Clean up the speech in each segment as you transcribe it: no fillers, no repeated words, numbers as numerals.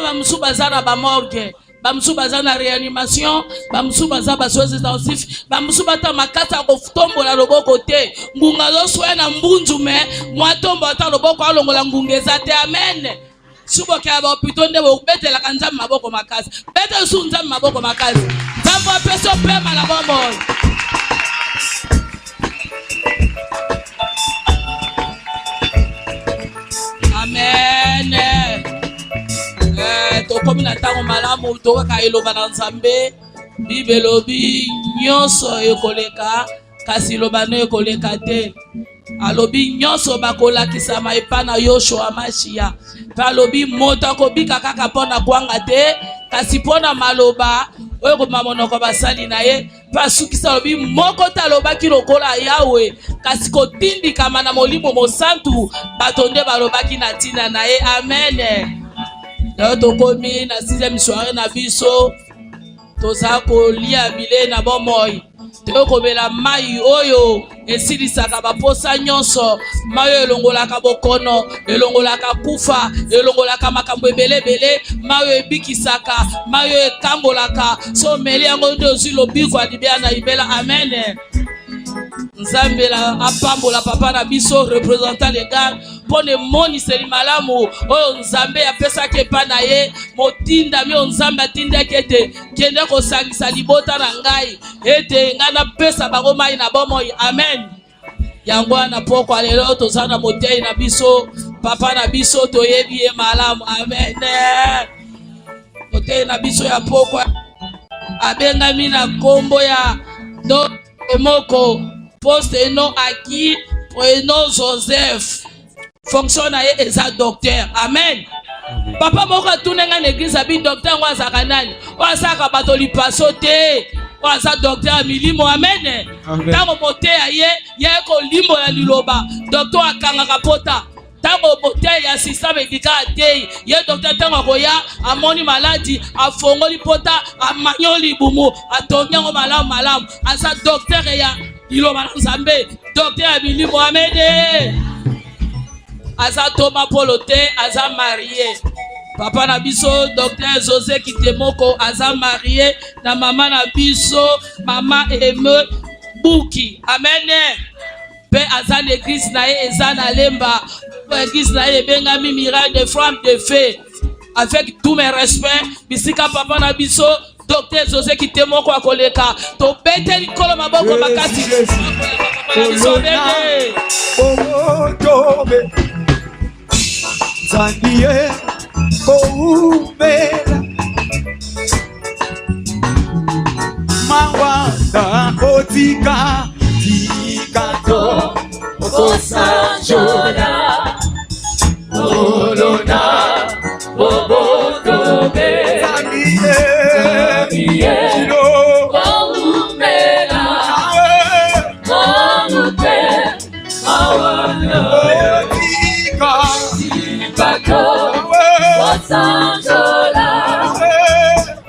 bamusu bazana ba morgue, bamusu bazana réanimation, bamusu bazana ba soins intensifs, bamusu bata makata ko tombola loboko te. Ngunga zo soya na mbunzu me, mwa tombo ata loboko alongola ngungeza te. Amen. Subo kia ba hôpital nde bo betela kanzama maboko makasi. Bete su nzama maboko makasi. Tambo peso pema na bombo. Amen. Tokomi na tango malamu toka eloba na Nzambe. Bible lobi nyonso ekoleka kasi lobano ekoleka te. Alobi nyonso bakolakisa epa na Yoshua Mashia. Alobi moto akobika kaka pona kwanga te kasi pona maloba oyo komamonoko basali na ye pasukisa alobi moko talobaki lokola Yawe kasi kotindikama na molimo mosantu batonde balobaki na tina na ye. Amen. Leo tokomi na 6e soirée na biso toza kolia bile na bomoi tokomela mai oyo esilisaka baposa nyonso, mai elongolaka bokono, elongolaka kufa, elongolaka makambo ebele, mai ebikisaka, mai ekambolaka. So meli yango nde ozwi lobiko alibea na ibela. Amen. Nzambe la apambola papa na biso représentant légal pone moni seli malamu oyo Nzambe apesaki epa na ye motinda mi Nzambe atindaki ete kende kosangisa libota na ngai ete ngai napesa bango mai na bomoi. Amen. Yango wana poko lelo toza na motei na biso papa na biso toyebi ye malamu. Amen. Motei na biso ya poko abengami na kombo ya do moko poste non acquis prénom Joseph fonction na ye eza docteur. Amen. Papa moko tunenga na église abi docteur ngo azaka nani o azaka bato lipaso te o aza docteur milimo. Amen. Tango mote ya ye ko limbo ya liloba docteur akanga kapota tango mote ya assistant médical te ye docteur tango koya amoni maladi afongoli pota amanyoli bumu atonyango malamu aza docteur ya iloba Nzambe docteur ya milimo. Amen. Aza Thomas Polote aza marié. Papa na biso docteur José Kitemoko aza marié na mama na biso mama Eme Buki. Amen. Pe aza l'église na ye eza na Lemba. L'église na ye bengami Miracle de Femme de Fée. Avec tous mes respects, bisika papa na biso docteur José Kitemoko akoleka to bete likolo maboko makasi. Zaniye koumela mawanda kotika tikato osanjola olona bobotobe Zaniye koumela koumpe mawanda Sanjola,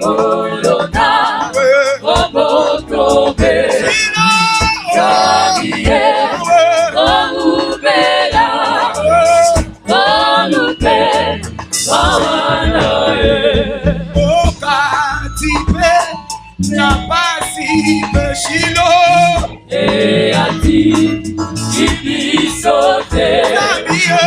Olona, Obotobe, Zaniye, Omubela, Olupe, Mawanae, Okatipe, Napasipe Shilo, Eati, Ibisote, Zaniye,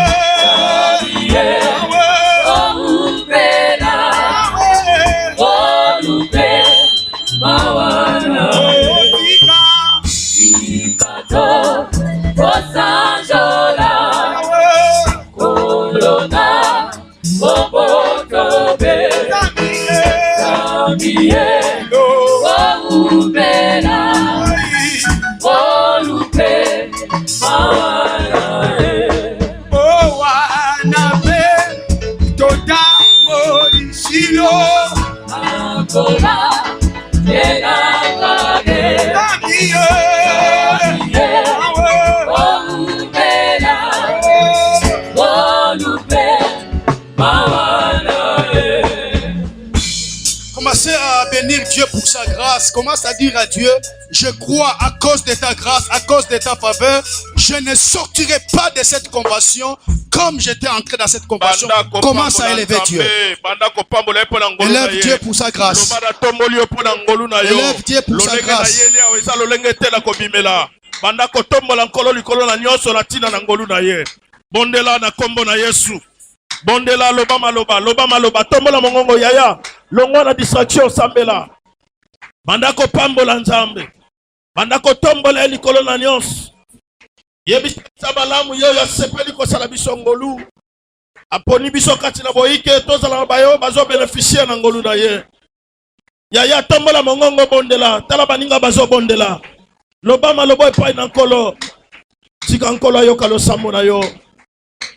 Sanjola, Olona, Bobotobe, Zaniye, Omubela, Olupe, Mawanae, Owanabe, Toda Morishilo, Angola, Yenagade, Zaniye. Commencez à bénir Dieu pour sa grâce. Commence à dire à Dieu, je crois à cause de ta grâce, à cause de ta faveur, je ne sortirai pas de cette convention comme j'étais entré dans cette compassion, commence à élever Dieu. Élève Dieu pour sa grâce. Élève Dieu pour sa grâce. Banda kotombola nkolo likolo na nyonso na tina na ngolu na ye. Bondela na kombo na Yesu. Bondela loba maloba tombola mongongo yaya. Longo na distraction sambela. Banda ko pambola nzambe. Banda ko tombola likolo na nyonso. Yebi sabalamu yo ya sepeli ko sala biso ngolu. Aponi biso kati na boike tozala bayo bazo bénéficier na ngolu na ye. Yaya tombola mongongo bondela. Tala baninga bazo bondela. Lobama lobo epai na nkolo. Tika nkolo ayoka losambo na yo.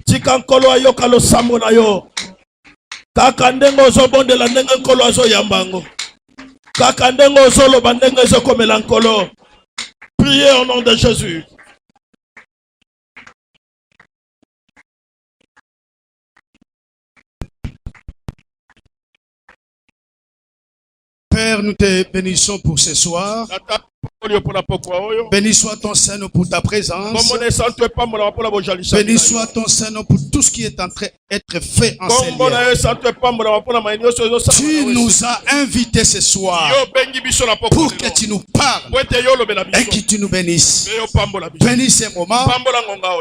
Tika nkolo ayoka losambo na yo. Kaka ndenge ozobondela ndenge nkolo azoyambango. Kaka ndenge ozoloba ndenge ezokomela nkolo. Priez au nom de Jésus. Père, nous te bénissons pour ce soir. Béni soit ton Saint-Nom pour ta présence. Béni soit ton Saint-Nom pour tout ce qui est en train d'être fait en ces lieux. Tu nous as invités ce soir pour que tu nous parles et que tu nous bénisses. Bénis ces moments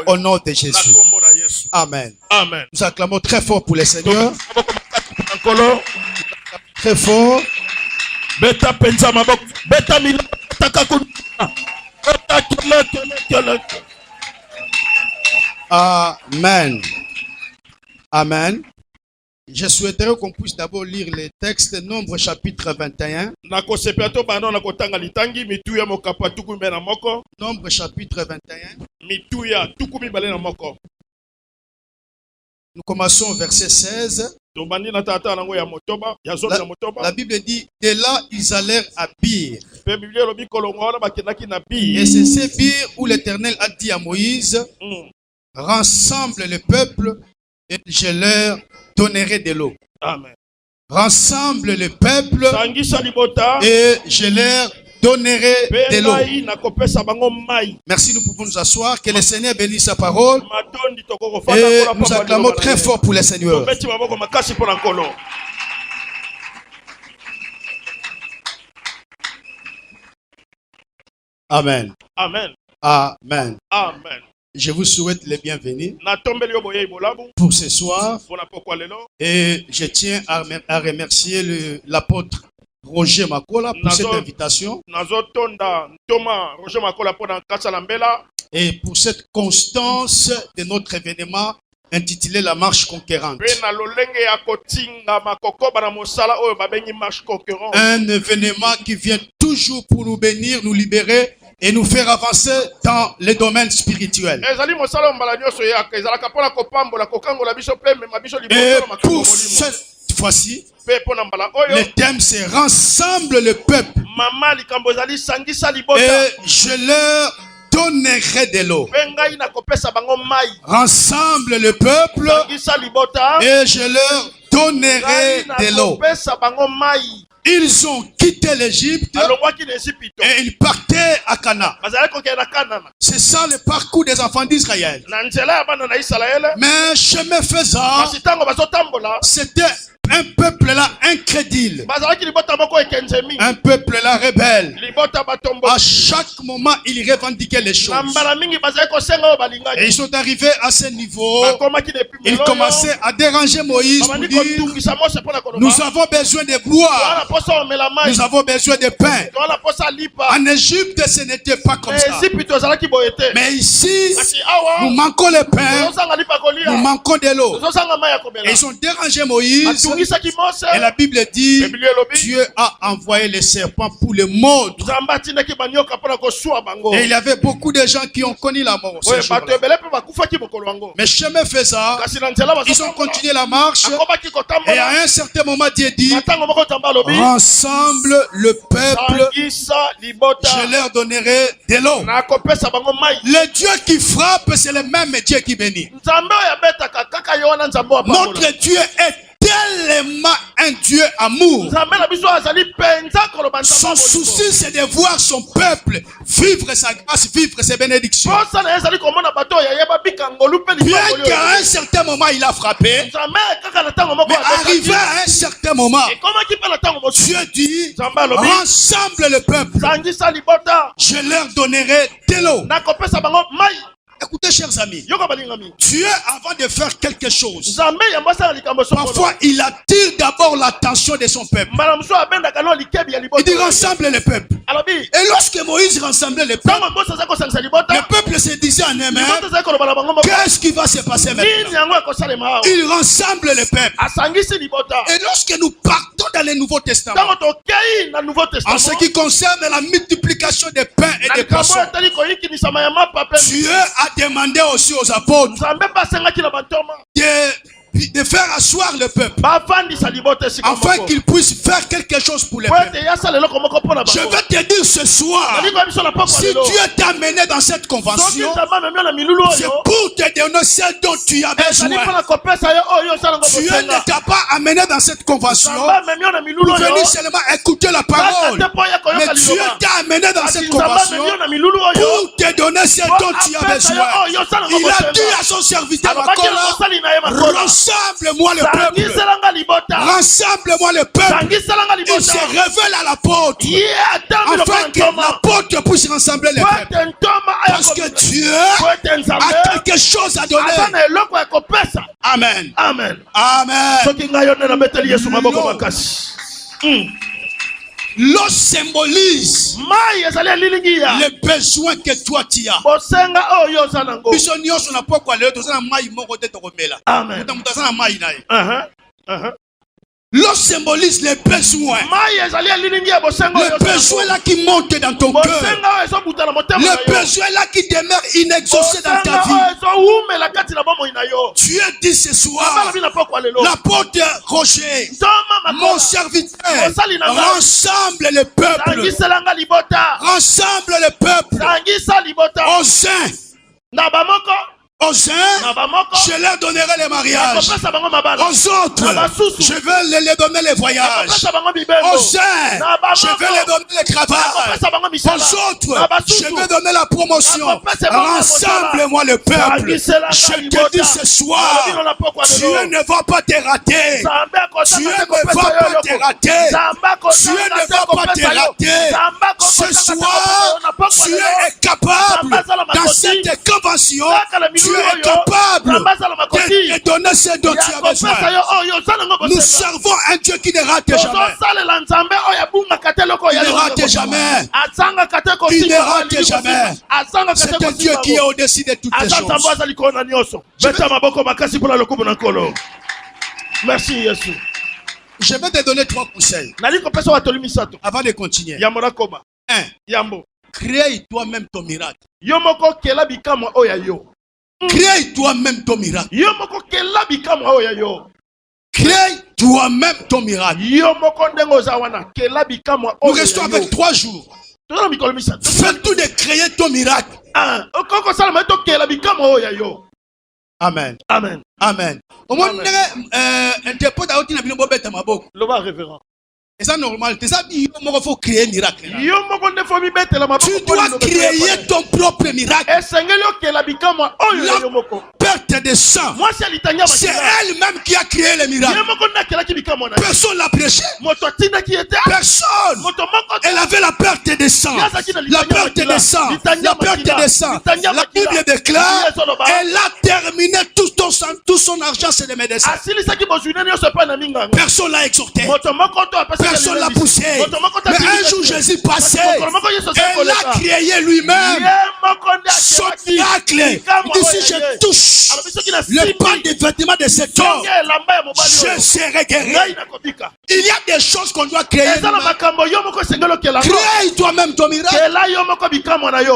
au nom de Jésus. Amen. Amen. Nous acclamons très fort pour le Seigneur. Très fort. Beta penza mabok, beta mila, takakuna, beta kele. Amen. Amen. Je souhaiterais qu'on puisse d'abord lire les textes, Nombre chapitre 21. Nako sepiato bano nako tanga litangi mituya mokapa tukumi na moko. Nombre chapitre 21. Mituya tukumi bale na moko. Nous commençons au verset 16. La Bible dit, de là ils allèrent à Bir. Et c'est ces Bir où l'Éternel a dit à Moïse, rassemble le peuple et je leur donnerai de l'eau. Amen. Rassemble le peuple et je leur donnerai de l'eau. Merci, nous pouvons nous asseoir. Que le Seigneur bénisse sa parole. Et nous acclamons très fort pour le Seigneur. Amen. Amen. Amen. Amen. Je vous souhaite les bienvenus pour ce soir. Et je tiens à remercier l'apôtre Roger Makola pour cette invitation et pour cette constance de notre événement intitulé La Marche Conquérante. Un événement qui vient toujours pour nous bénir, nous libérer et nous faire avancer dans les domaines spirituels. Et pour cette fois-ci, le thème c'est rassemble le peuple et je leur donnerai de l'eau. Rassemble le peuple et je leur donnerai de l'eau. Ils ont quitté l'Égypte et ils partaient à Canaan. C'est ça le parcours des enfants d'Israël. Mais chemin faisant, c'était un peuple là incrédule, un peuple là rebelle. À chaque moment, ils revendiquaient les choses. Et ils sont arrivés à ce niveau. Ils commençaient à déranger Moïse pour dire, nous avons besoin de boire, nous avons besoin de pain. En Égypte, ce n'était pas comme ça. Mais ici, nous manquons le pain, nous manquons de l'eau. Et ils ont dérangé Moïse. Et la Bible dit, Dieu a envoyé les serpents pour le mordre. Et il y avait beaucoup de gens qui ont connu la mort ce jour-là. Mais chemin faisant, ils ont continué la marche. Et à un certain moment, Dieu dit, rassemble le peuple, je leur donnerai de l'eau. Le Dieu qui frappe, c'est le même Dieu qui bénit. Notre Dieu est tellement un Dieu amour. Son souci, c'est de voir son peuple vivre sa grâce, vivre ses bénédictions. Bien qu'à un certain moment, il a frappé, mais arrivé à un certain moment, Dieu dit, rassemble le peuple. Je leur donnerai de l'eau. Écoutez, chers amis, Dieu, avant de faire quelque chose, parfois il attire d'abord l'attention de son peuple. Il dit rassemble le peuple. Et lorsque Moïse rassemblait le peuple se disait en eux-mêmes, qu'est-ce qui va se passer maintenant? Il rassemble le peuple. Et lorsque nous partons dans le Nouveau Testament, en ce qui concerne la multiplication des pains et des poissons, Dieu a demandé aussi aux apôtres de faire asseoir le peuple afin qu'ils puissent faire quelque chose pour le peuple. Je vais te dire ce soir, si Dieu t'a amené dans cette convention, c'est pour te donner ce dont tu as besoin. Dieu ne t'a pas amené dans cette convention pour venir seulement écouter la parole, mais Dieu t'a amené dans cette convention pour te donner ce dont tu as besoin. Il a dit à son serviteur rassemble-moi le peuple. Rassemble-moi le peuple. Il se révèle à l'apôtre afin que l'apôtre puisse rassembler le peuple. Parce que Dieu a quelque chose à donner. Amen. Amen. L'eau symbolise les besoins que toi tu as. Amen. L'eau symbolise les besoins. Les besoins là qui montent dans ton cœur. Les besoins là qui demeurent inexaucés dans ta vie. Dieu dit ce soir, l'apôtre Roger, mon serviteur, rassemble le peuple. Rassemble le peuple. Aux uns, je leur donnerai les mariages. Aux autres, je vais les donner les voyages. Aux uns, je vais les donner les cravates. Aux autres, je vais donner la promotion. Rassemble-moi le peuple. Je te dis ce soir, Dieu ne va pas te rater. Dieu ne va pas te rater. Dieu ne va pas te rater. Ce soir, Dieu est capable dans cette convention. Tu es capable de te donner ce dont tu as besoin. Nous servons un Dieu qui ne rate jamais. Il ne rate jamais. Il ne rate jamais. C'est un Dieu qui est au-dessus de toutes les choses. Merci, Jésus. Je vais te donner 3 conseils avant de continuer. 1. Crée toi-même ton miracle. Crée toi-même ton miracle. Crée toi-même ton miracle. Nous restons avec 3 jours. Fais tout de créer ton miracle. Amen. Amen. Amen. Et ça normal. Il faut créer un miracle. Tu dois créer ton propre miracle. La perte de sang, c'est elle-même qui a créé le miracle. Personne l'a prêché. Personne. Elle avait la perte de sang. La perte de sang. La perte de sang. La Bible déclare, elle a terminé tout son argent, c'est des médecins. Personne l'a exhorté. Personne l'a poussé. Mais un jour Jésus passait. Elle a créé lui-même son miracle. Il dit, si je touche le pan des vêtements de cet homme, je serai guéri. Il y a des choses qu'on doit créer. Crée toi-même ton miracle.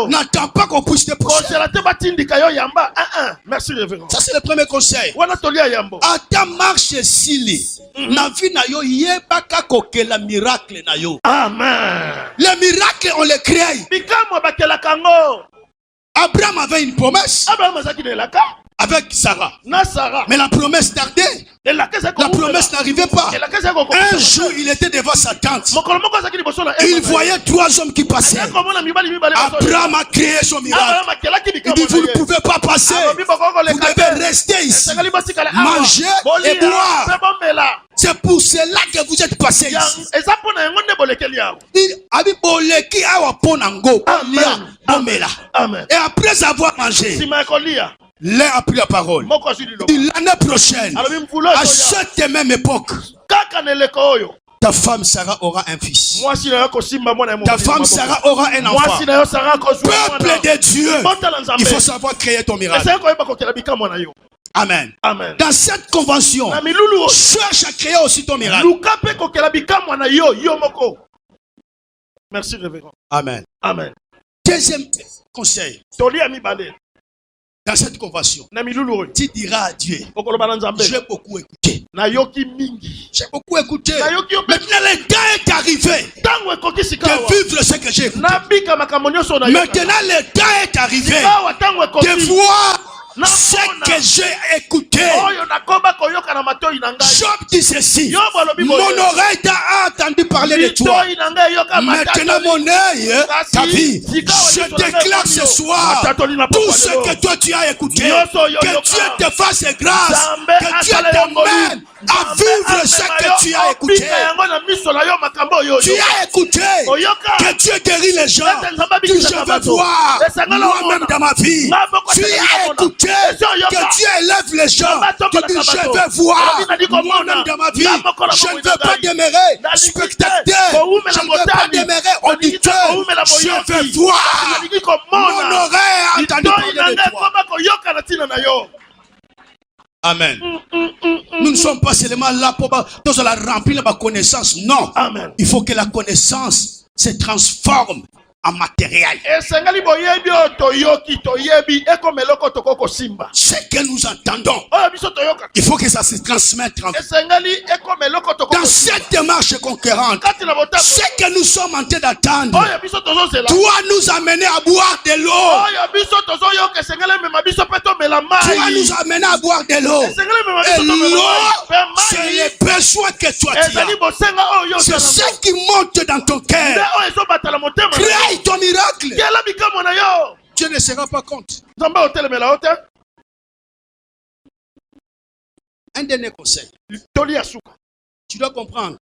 N'attends pas qu'on puisse te pousser. Merci, révérend. Ça, c'est le premier conseil. À ta marche sili, na vie na yo yebaka kokela miracle na yo. Amen. Les miracles, on les crée. Abraham avait une promesse. avec Sarah. Na Sarah. Mais la promesse tardait. La promesse n'arrivait pas. Un jour, il était devant sa tente. Il voyait 3 hommes qui passaient. Abraham a créé son miracle. Il dit, vous ne pouvez pas passer. Vous devez rester ici. Manger et boire. C'est pour cela que vous êtes passé ici. Et après avoir mangé, l'un a pris la parole. L'année prochaine, à cette même époque, ta femme Sarah aura un fils. Ta femme Sarah aura un enfant. Peuple de Dieu, il faut savoir créer ton miracle. Amen. Amen. Dans cette convention, cherche à créer aussi ton miracle. Merci, révérend. Amen. Amen. Deuxième conseil. Dans cette convention, tu diras à Dieu, j'ai beaucoup écouté. J'ai beaucoup écouté. Maintenant, le temps est arrivé de vivre ce que j'ai écouté. Maintenant, le temps est arrivé de voir ce que j'ai écouté. Job dit ceci. Mon oreille t'a entendu parler de toi. Maintenant mon œil, ta vie. Je déclare ce soir tout ce que toi tu as écouté. Que Dieu te fasse grâce. Que Dieu t'amène à vivre ce que tu as écouté. Tu as écouté que Dieu guérit les gens. Tu je veux voir moi-même dans ma vie. Tu as écouté que Dieu élève les gens. Tu dis je veux voir moi-même dans ma vie. Je ne veux pas demeurer spectateur. Je ne veux pas demeurer auditeur. Je veux voir. Mon oreille a entendu parler de toi. Amen. Nous ne sommes pas seulement là pour remplir ma connaissance. Non. Amen. Il faut que la connaissance se transforme en matériel. Ce que nous entendons, il faut que ça se transmette. Dans cette démarche conquérante, ce que nous sommes en train d'attendre doit nous amener à boire de l'eau. Doit nous amener à boire de l'eau. Et l'eau, c'est les besoins que toi tu as. C'est ce qui monte dans ton cœur. Crée ton miracle. Dieu ne sera pas contre. Un dernier conseil. Tu dois comprendre.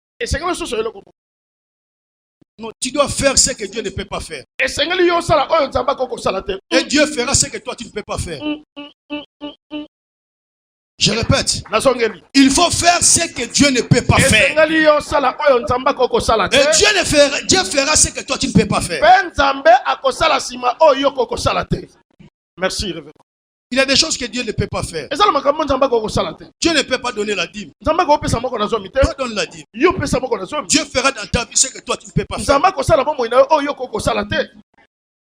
Non, tu dois faire ce que Dieu ne peut pas faire. Et Dieu fera ce que toi tu ne peux pas faire. Je répète. Il faut faire ce que Dieu ne peut pas faire. Et Dieu fera ce que toi tu ne peux pas faire. Merci, révérend. Il y a des choses que Dieu ne peut pas faire. Dieu ne peut pas donner la dîme. Toi donne la dîme. Dieu fera dans ta vie ce que toi tu ne peux pas faire.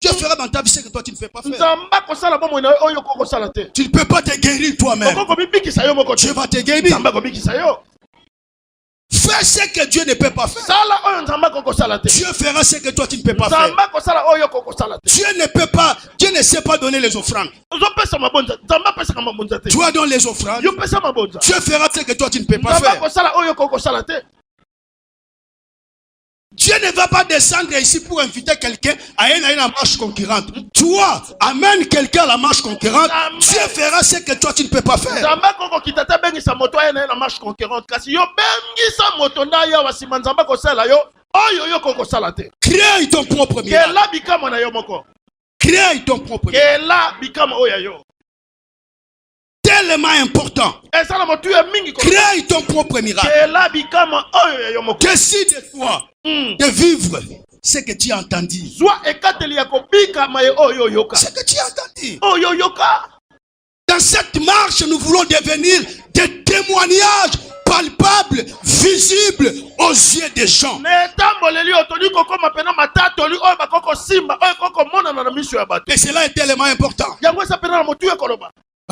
Dieu fera dans ta vie ce que toi tu ne peux pas faire. Tu ne peux pas te guérir toi-même. Dieu va te guérir. Fais ce que Dieu ne peut pas faire. Dieu fera ce que toi tu ne peux pas faire. Dieu ne sait pas donner les offrandes. Toi donnes les offrandes. Dieu fera ce que toi tu ne peux pas faire. Dieu ne va pas descendre ici pour inviter quelqu'un à une marche concurrente. Toi, amène quelqu'un à la marche concurrente. Dieu fera ce que toi tu ne peux pas faire. Crée ton propre miracle. Crée ton propre miracle. Tellement important. Crée ton propre miracle. Décide de toi de vivre ce que tu as entendu. Ce que tu as entendu. Dans cette marche, nous voulons devenir des témoignages palpables, visibles aux yeux des gens. Et cela est tellement important.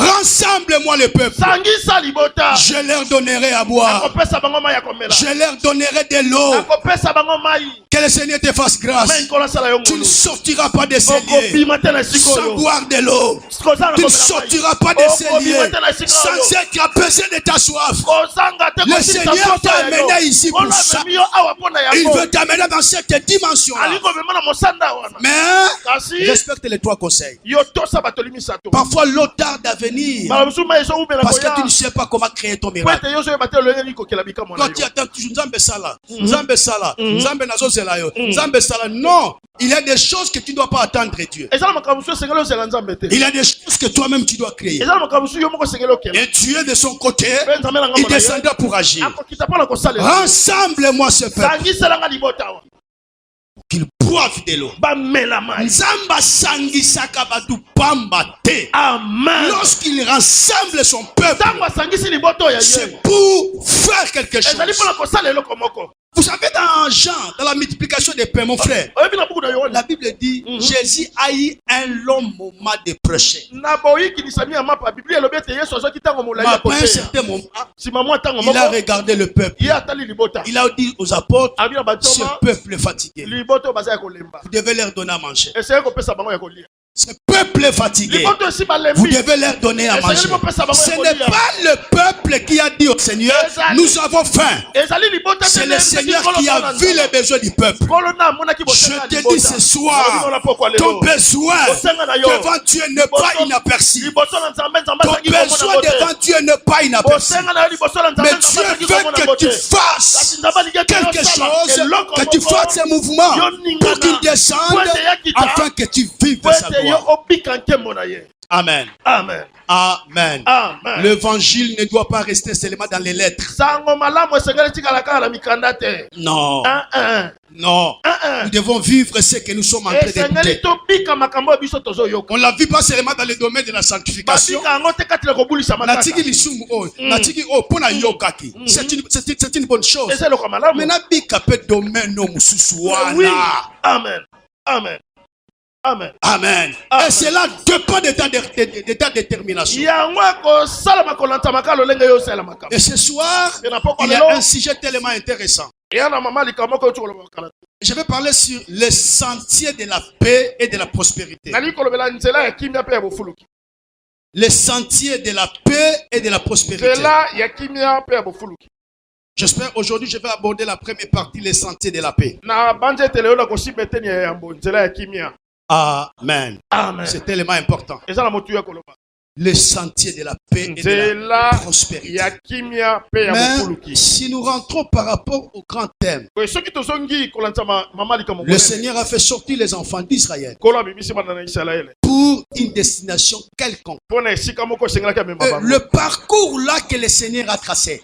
Rassemble-moi le peuple. Sangisa libota. Je leur donnerai à boire. Nakopesa bango mai ya komela. Je leur donnerai de l'eau. Nakopesa bango mai. Que le Seigneur te fasse grâce. Mais nkola sala yo Tu ne ngolu. sortiras pas de ces lieux Okobima te na sikoyo. sans boire de l'eau. Kozanga Tu ne komela mai. sortiras pas de ces Okobima lieux te na sikoyo. sans être apaisé de ta soif. Kozanga te Le kosisa Seigneur soto t'a ya yo. amené ici pour Ola ça. memi yo awa pona ya Il ngo. veut t'amener dans cette dimension-là. Aliko mema na mosanda wana. Mais Kasi respecte les trois conseils. yo tosa batoli misato. Parfois l'eau tarde à venir Malamusu mai so ubela parce que koya. tu ne sais pas comment créer ton miracle. Kwete yo so batelo lengi liko kela bikamo na Quand tu yo. attends toujours Nzambe sala, Nzambe sala, Nzambe nazozela yo, Nzambe sala. Non, il y a des choses que tu ne dois pas attendre Dieu. Ezala makamusu sengelo sela nzambe te. Il y a des choses que toi-même tu dois créer. Ezala makamusu yo moko sengelo kela. Et Dieu de son côté, Pe nzambe na il ngamba na yo. descendra pour agir. Akokita pona kosalela. Rassemble-moi ce peuple, Sangisa nga libota wa. qu'il boive de l'eau. Bamela mai. Nzamba sangisaka batu pamba te. Amen. Lorsqu'il rassemble son peuple, Tango sangisi liboto ya ye. c'est pour faire quelque Ezali chose. pona kosalela eloko moko. Vous savez, dans Jean, dans la multiplication des pains, mon frère, Oyebi na buku na yo. la Bible dit, Jésus a eu un long moment de prêcher. Na boyiki lisami ya mapa Biblia elobi ete Yesu azoki tango molai Mais ya après un kote. certain moment, Sima mwa tango il a moko. regardé le peuple. Ye atali libota. Il a dit aux apôtres, Abi na ce batoma. peuple est fatigué. Liboto baza ya kolemba. Vous devez leur donner à manger. Essaye kopesa bango ya kolia. Ce peuple est fatigué. Liboto esi Vous balembi. devez leur donner à manger. Ce n'est Ezali pas le peuple qui a dit au Seigneur, nous avons faim. libota. C'est le Seigneur qui a vu les besoins du peuple. Je te dis ce soir, ton besoin devant Dieu n'est pas inaperçu. Ton besoin devant Dieu n'est pas inaperçu. Mais Dieu veut que tu fasses quelque chose, que tu fasses un mouvement pour qu'il descende afin que tu vives sa gloire. Amen. Amen. Amen. Amen. L'évangile ne doit pas rester seulement dans les lettres. Non. Non. Nous devons vivre ce que nous sommes en train d'écouter. On ne la vit pas seulement dans le domaine de la sanctification. C'est une bonne chose. Mais Oui. Amen. Amen. Amen. Amen. Et cela dépend de ta détermination. Et ce soir, il y a un sujet tellement intéressant. Je vais parler sur les sentiers de la paix et de la prospérité. Les sentiers de la paix et de la prospérité. J'espère aujourd'hui je vais aborder la première partie, les sentiers de la paix. Amen. Amen. C'est tellement important. Les sentiers de la paix et de la prospérité. Mais si nous rentrons par rapport au grand thème, le Seigneur a fait sortir les enfants d'Israël pour une destination quelconque. Le parcours là que le Seigneur a tracé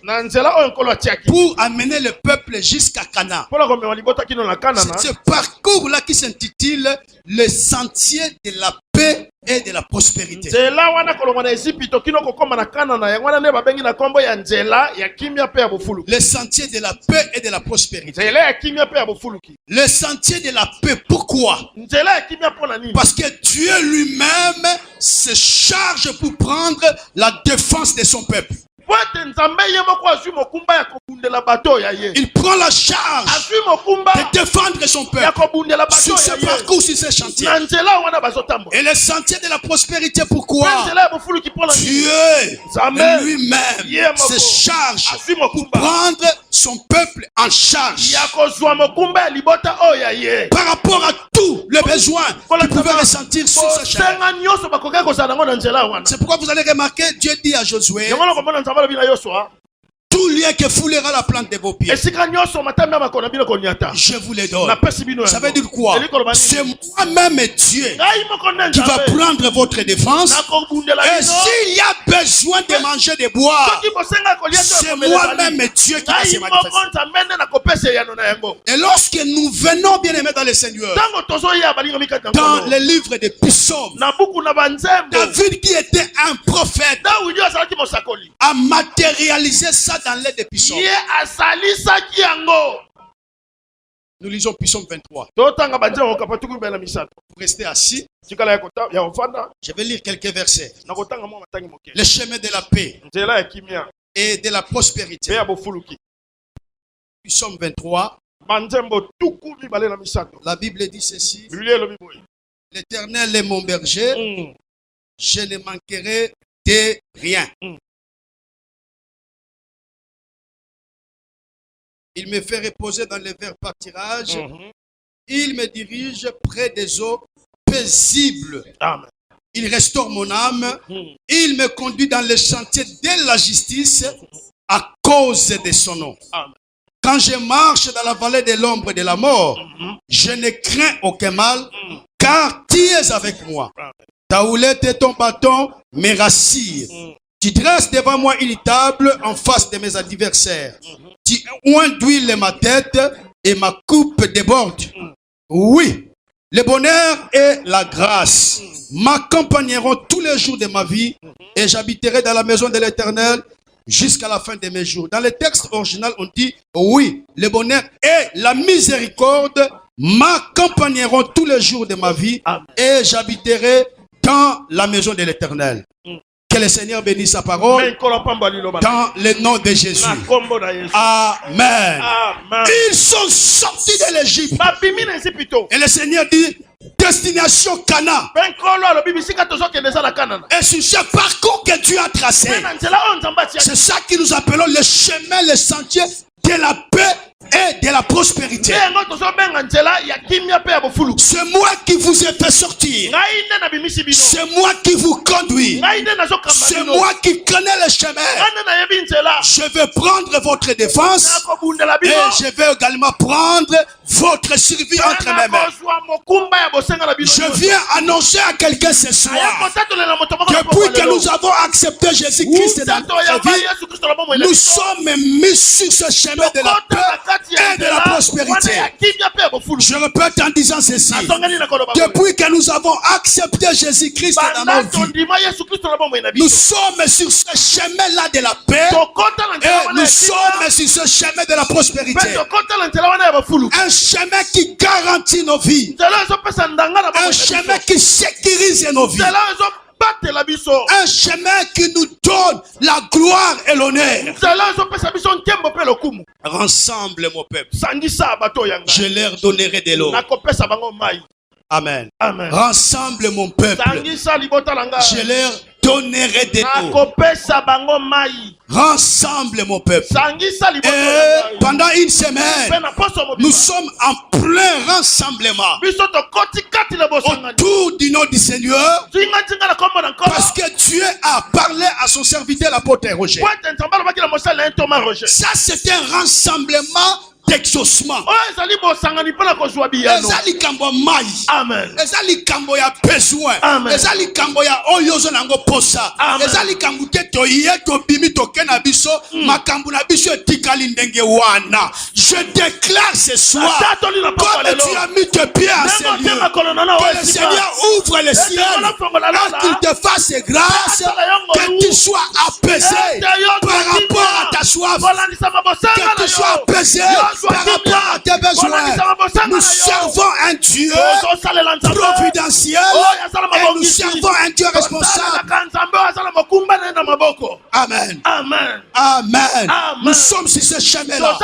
pour amener le peuple jusqu'à Canaan. C'est ce parcours là qui s'intitule le sentier de la paix et de la prospérité. Le sentier de la paix et de la prospérité. Le sentier de la paix, pourquoi? Parce que Dieu lui-même se charge pour prendre la défense de son peuple. Il prend la charge de défendre son peuple sur ce parcours, sur ce chantier. Et le sentier de la prospérité, pourquoi? Dieu lui-même se charge pour prendre son peuple en charge par rapport à tous les besoins qu'il pouvait ressentir sur sa chair. C'est pourquoi vous allez remarquer, Dieu dit à Josué, tout lien qui foulera la plante de vos pieds, je vous les donne. Ça veut dire quoi? C'est moi-même Dieu qui va prendre votre défense. Et s'il y a besoin de manger, de boire, c'est moi-même Dieu qui va se manifester. Et lorsque nous venons, bien aimés dans le Seigneur, dans le livre des psaumes, David, qui était un prophète, a matérialisé ça dans les psaumes. Nous lisons Psaume 23. totanga banzela okapatuku mbela misato Vous restez assis. tikala ya ofanda Je vais lire quelques versets. na kotanga mwa matangi moke Le chemin de la paix nzela ya kimia et de la pe prospérité. ya bofuluki Psaume 23. banzembo tuku mibale na misato La Bible dit ceci. biblia elobi boye L'Éternel est mon berger. Je ne manquerai de rien. Il me fait reposer dans les verts pâturages. Il me dirige près des eaux paisibles. Amen. Il restaure mon âme. Il me conduit dans les chantiers de la justice à cause de son nom. Amen. Quand je marche dans la vallée de l'ombre de la mort, je ne crains aucun mal, car tu es avec moi. Ta houlette et ton bâton me rassurent. Tu dresses devant moi une table en face de mes adversaires. Tu oins d'huile ma tête et ma coupe déborde. Oui, le bonheur et la grâce m'accompagneront tous les jours de ma vie et j'habiterai dans la maison de l'Éternel jusqu'à la fin de mes jours. Dans le texte original, on dit, oui, le bonheur et la miséricorde m'accompagneront tous les jours de ma vie et j'habiterai dans la maison de l'Éternel. Que le Seigneur bénisse sa parole dans le nom de Jésus. Amen. Ils sont sortis de l'Égypte. Et le Seigneur dit, destination Cana. Et sur ce parcours que tu as tracé, c'est ça que nous appelons le chemin, le sentier de la paix et de la prospérité. C'est moi qui vous ai fait sortir. C'est moi qui vous conduis. C'est moi qui connais le chemin. Je vais prendre votre défense et je vais également prendre votre survie entre mes mains. Je viens annoncer à quelqu'un ce soir, depuis que nous avons accepté Jésus-Christ dans notre vie, nous sommes mis sur ce chemin de la paix et de la prospérité. Je répète en disant ceci, depuis que nous avons accepté Jésus-Christ dans nos vies, nous sommes sur ce chemin-là de la paix et nous sommes sur ce chemin de la prospérité. Un chemin qui garantit nos vies. Un chemin qui sécurise nos vies. Un chemin qui nous donne la gloire et l'honneur. Rassemble mon peuple. Je leur donnerai de l'eau. Amen. Amen. Rassemble mon peuple. Je leur donnerai de l'eau. Rassemble mon peuple. Et pendant une semaine, nous sommes en plein rassemblement autour du nom du Seigneur, parce que Dieu a parlé à son serviteur l'apôtre Roger. Ça, c'est un rassemblement d'exaucement. Ezali kambo mai. Amen. Ezali kambo ya besoin. Amen. Ezali kambo ya oyozo nango posa. Ezali kambo te toye to bimi to kena biso makambo na biso etikali ndenge wana. Je déclare ce soir, comme tu as mis tes pieds à ce lieu, que le Seigneur ouvre le ciel, qu'il te fasse grâce, que tu sois apaisé par rapport à ta soif, que tu sois apaisé par rapport à tes besoins. Nous servons un Dieu providentiel et nous servons un Dieu responsable. Amen. Amen. Amen. Nous sommes sur ce chemin-là.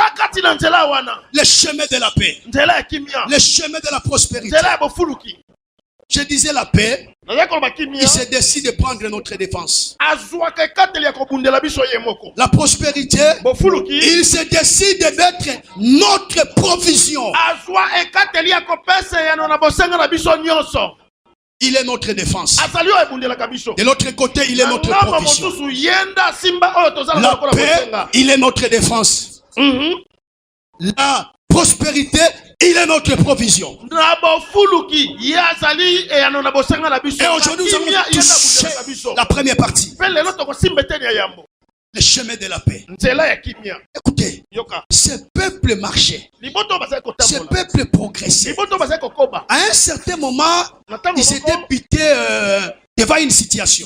Le chemin de la paix. Le chemin de la prospérité. Je disais la paix. Il se décide de prendre notre défense. La prospérité, il se décide de mettre notre provision. Il est notre défense. De l'autre côté, il est notre provision. La paix, il est notre défense. La prospérité, il est notre provision. Et aujourd'hui, nous allons toucher la première partie. Le chemin de la paix. Écoutez, ce peuple marchait. Ce peuple progressait. À un certain moment, il s'était buté devant une situation.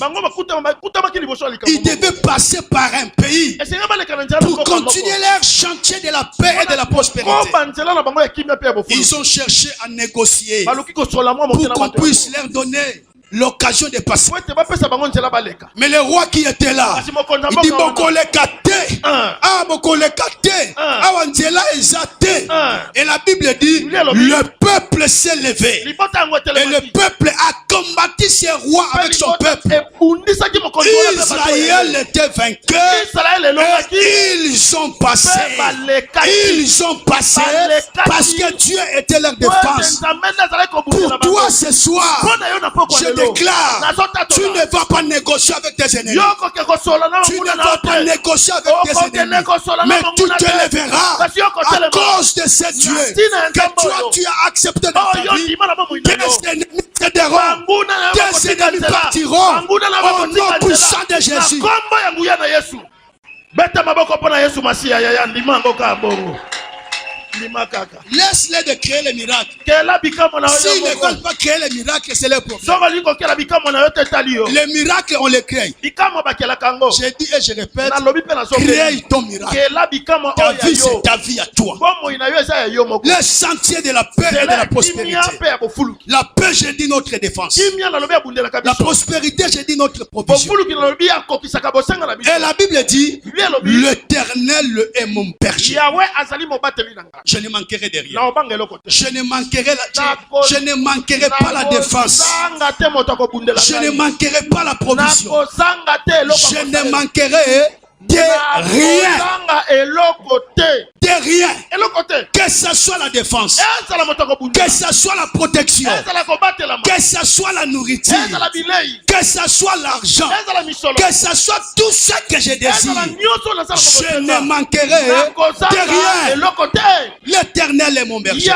Ils devaient passer par un pays pour continuer leur chantier de la paix et de la prospérité. Ils ont cherché à négocier pour qu'on puisse leur donner l'occasion de passer. Mais le roi qui était là, il dit et la Bible dit le peuple s'est levé et le peuple a combattu ses rois avec son peuple. Israël était vainqueur et ils ont passé parce que Dieu était leur défense. Pour toi ce soir, je déclare, tu ne vas pas négocier avec tes ennemis. Tu ne vas pas négocier avec tes ennemis. Mais tu te lèveras à cause de ce Dieu que toi tu as accepté dans ta vie. Tes ennemis t'aideront. Tes ennemis partiront au nom puissant de Jésus. Laisse-les de créer les miracles. S'ils ne veulent pas créer les miracles, c'est leur problème. Les miracles, on les crée. J'ai dit et je répète, crée ton miracle. Ta vie, c'est ta vie à toi. Le sentier de la paix et de la prospérité. La paix, j'ai dit notre défense. La prospérité, j'ai dit notre provision. Et la Bible dit, l'Éternel est mon berger. Je ne manquerai de rien. Je ne manquerai pas la défense. Je ne manquerai pas la provision. Je ne manquerai de rien. De rien. Que ce soit la défense, que ce soit la protection, que ce soit la nourriture, que ce soit l'argent, que ce soit tout ce que je désire, je ne manquerai de rien. L'Éternel est mon berger.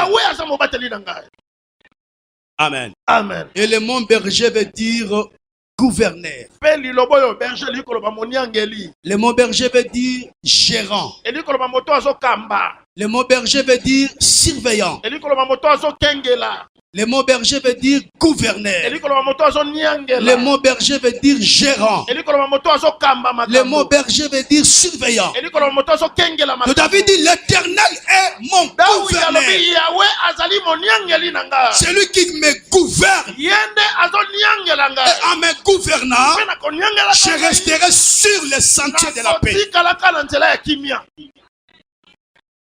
Amen. Amen. Et le mot berger veut dire gouverneur. Le mot berger veut dire gérant. Le mot berger veut dire surveillant. Le mot berger veut dire gouverneur. Le mot berger veut dire gérant. Le mot berger veut dire surveillant. Donc David dit l'Éternel est mon gouverneur. Celui qui me gouverne. Et en me gouvernant, je resterai sur le sentier de la paix.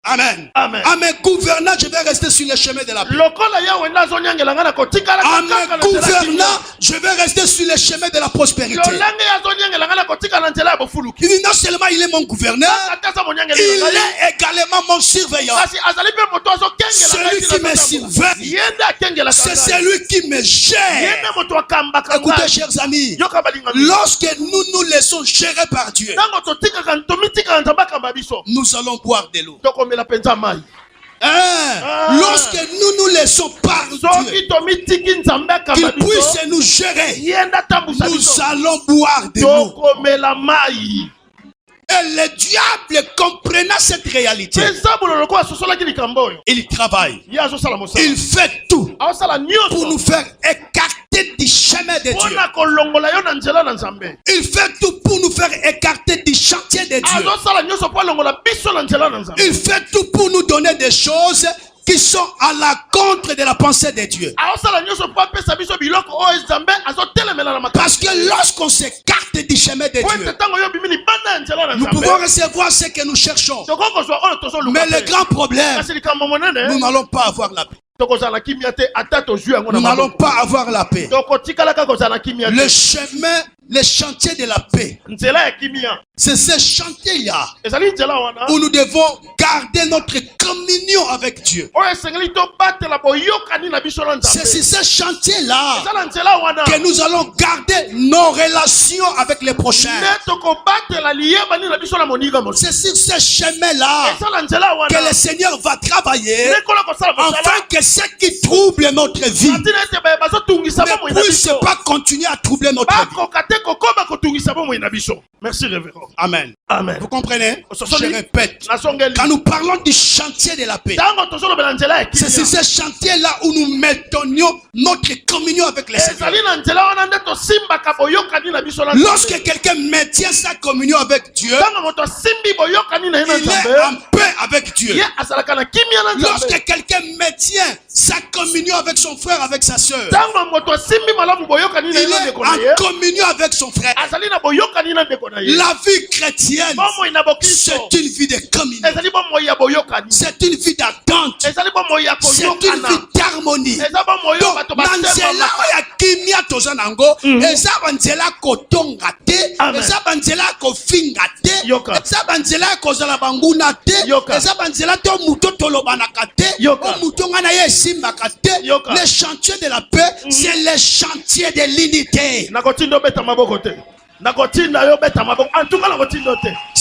Amen. Amen. En me gouvernant, je vais rester sur le chemin de la paix. En me gouvernant, je vais rester sur le chemin de la prospérité. Il dit non seulement il est mon gouverneur, il est également mon surveillant. Celui qui me surveille, c'est celui qui me gère. Écoutez, chers amis, lorsque nous nous laissons gérer par Dieu, nous allons boire de l'eau. Lorsque nous nous laissons par Dieu, qu'il puisse nous gérer, nous allons boire de l'eau. Et le diable, comprenant cette réalité, il travaille, il fait tout pour nous faire écarter du chemin de Dieu. Il fait tout pour nous faire écarter du chantier de Dieu. Il fait tout pour nous donner des choses qui sont à la contre de la pensée de Dieu. Parce que lorsqu'on s'écarte du chemin de Dieu, nous pouvons recevoir ce que nous cherchons. Mais le grand problème, nous n'allons pas avoir la paix. Nous n'allons pas avoir la paix. Le chemin, le chantier de la paix, c'est ce chantier-là où nous devons garder notre communion avec Dieu. C'est sur ce chantier-là que nous allons garder nos relations avec les prochains. C'est sur ce chemin-là que le Seigneur va travailler afin que ce qui trouble notre vie ne puisse pas continuer à troubler notre vie. Merci, révérend. Amen. Amen. Vous comprenez? Je répète. Quand nous parlons du chantier de la paix, c'est sur ce chantier-là où nous mettons notre communion avec les Seigneurs. Lorsque quelqu'un maintient sa communion avec Dieu, il est en paix avec Dieu. Lorsque quelqu'un maintient sa communion avec son frère, avec sa soeur, il est en communion avec son frère. La vie chrétienne, c'est une vie de communion. C'est une vie d'attente. C'est une vie d'harmonie. Donc, Nanzela ya kimia tozanango, eza banzela kotonga te, eza banzela kofinga te, eza banzela kozala banguna te, eza banzela to muto tolobanaka te, o muto ngana ye simbaka te. Le chantier de la paix, c'est le chantier de l'unité.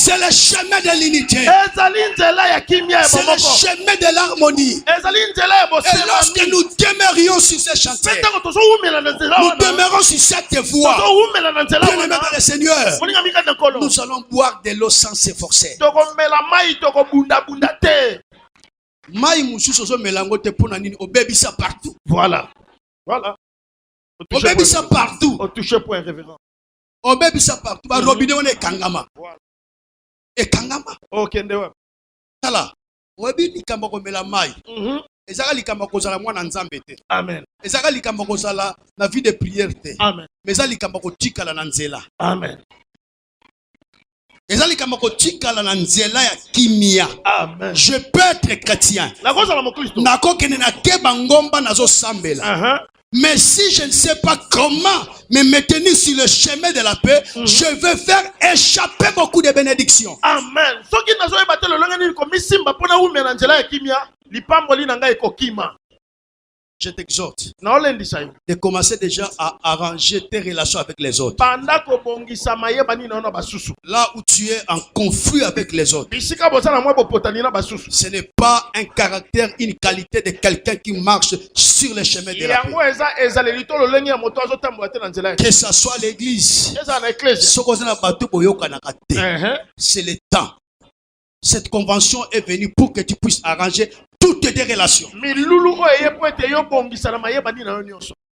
C'est le chemin de l'unité. C'est le chemin de l'harmonie. Et lorsque nous demeurions sur ce chantier, nous demeurons sur cette voie. Bien-aimés dans le Seigneur, nous allons boire de l'eau sans s'efforcer. Maï mususu ozo melango te pona nini obebisa partout. Voilà. Voilà. Obebisa partout. Au toucher point révérend. Obebisa partout. Ba robinet on est kangama. Et kangama. OK ndewa. Tala. Obi likambo ko mela mai. Ezaka likambo ko zala mwana nzambe te. Amen. Ezaka likambo ko zala na vie de prière te. Amen. Mais ezaka likambo ko tikala na nzela. Amen. Ezali kama kotikala na nzela ya kimia. Amen. Je peux être chrétien. Nako kene na keba ngomba nazo sambela. Mais si je ne sais pas comment me maintenir sur le chemin de la paix, je vais faire échapper beaucoup de bénédictions. Amen. Soki nazo ebate lo longa ni komisimba pona wu mena nzela ya kimia, lipambo li nanga ekokima. Je t'exhorte de commencer déjà à arranger tes relations avec les autres. Là où tu es en conflit avec les autres, ce n'est pas un caractère, une qualité de quelqu'un qui marche sur le chemin de la paix. Que ce soit l'église, c'est le temps. Cette convention est venue pour que tu puisses arranger toutes tes relations.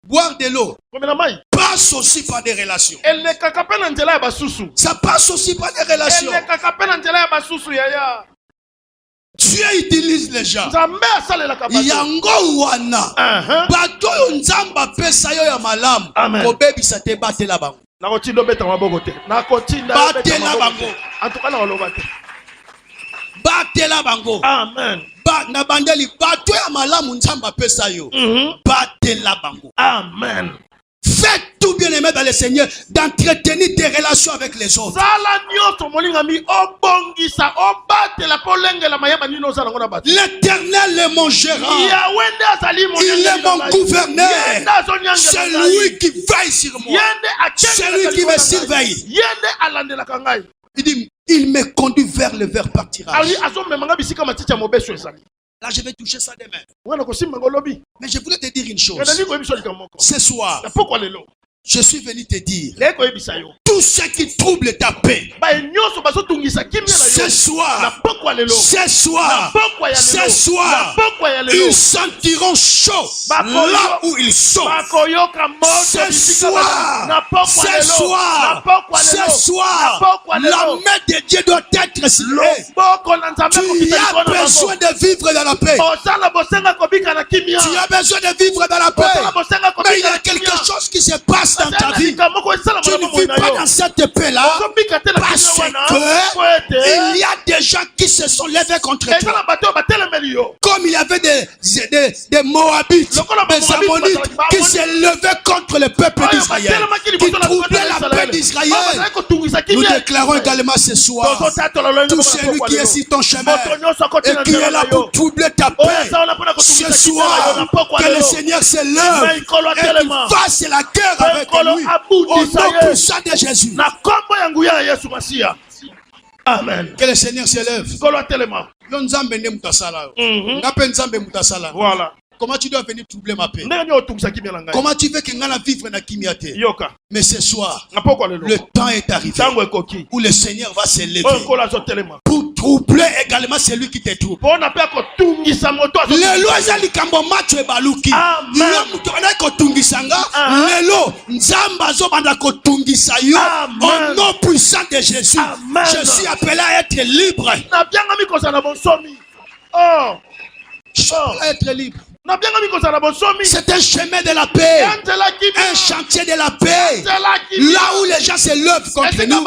Boire de l'eau passe aussi par des relations. Ça passe aussi par des relations. Dieu utilise les gens. Yango wana. Bato yo nzamba pesa yo ya malamu. Kobebisa te batela bango. Batela bango. Batela bango. Amen. Na bandeli bato ya malamu nzamba pesa yo. Batela bango. Amen. Faites tout bien aimé dans le Seigneur d'entretenir tes relations avec les autres. L'Éternel est mon gérant. Il est mon gouverneur. C'est lui qui veille sur moi. C'est lui qui me surveille. Il dit, il me conduit vers le vers partirage. Là, je vais toucher ça demain. Mais je voulais te dire une chose. Ce soir, je suis venu te dire, tout ce qui trouble ta paix, ce soir, ils sentiront chaud là où ils sont. Ce soir, la main de Dieu doit être slée. Tu as besoin de vivre dans la paix. Tu as besoin de vivre dans la paix. Mais il y a quelque chose qui se passe dans ta vie. Tu ne vis pas dans cette paix-là parce que il y a des gens qui se sont levés contre toi. Comme il y avait des Moabites, des Ammonites qui se levaient contre le peuple d'Israël, qui troublaient la paix d'Israël. Nous déclarons également ce soir, tout celui qui est sur ton chemin et qui est là pour troubler ta paix, ce soir, que le Seigneur se lève et qu'il fasse la guerre avec lui au nom puissant de Jésus. Amen. Que le Seigneur se lève. Voilà. comment tu dois venir troubler ma paix? Ndenge otungisa kimia na ngai. Comment tu veux que ngana vivre na kimia te? Yoka. Mais ce soir, Na poko lelo. le temps est arrivé Tango ekoki. où le Seigneur va se lever Oyo kola zo telema. pour troubler également celui qui te trouble. Pona pe ko tungisa moto azo. Lelo ezali kambo macho ebaluki. Amen. Yo muto na ko tungisanga. Lelo nzamba zo banda ko tungisa yo. Au nom puissant de Jésus. Amen. Je suis appelé à être libre. Na bianga mi kozala bonsomi. Oh. Je suis appelé à être libre. Na bianga mi kozala bonsomi. C'est un chemin de la paix. Nzela kimia. Un chantier de la paix. Nzela kimia. Là où les gens se lèvent contre nous,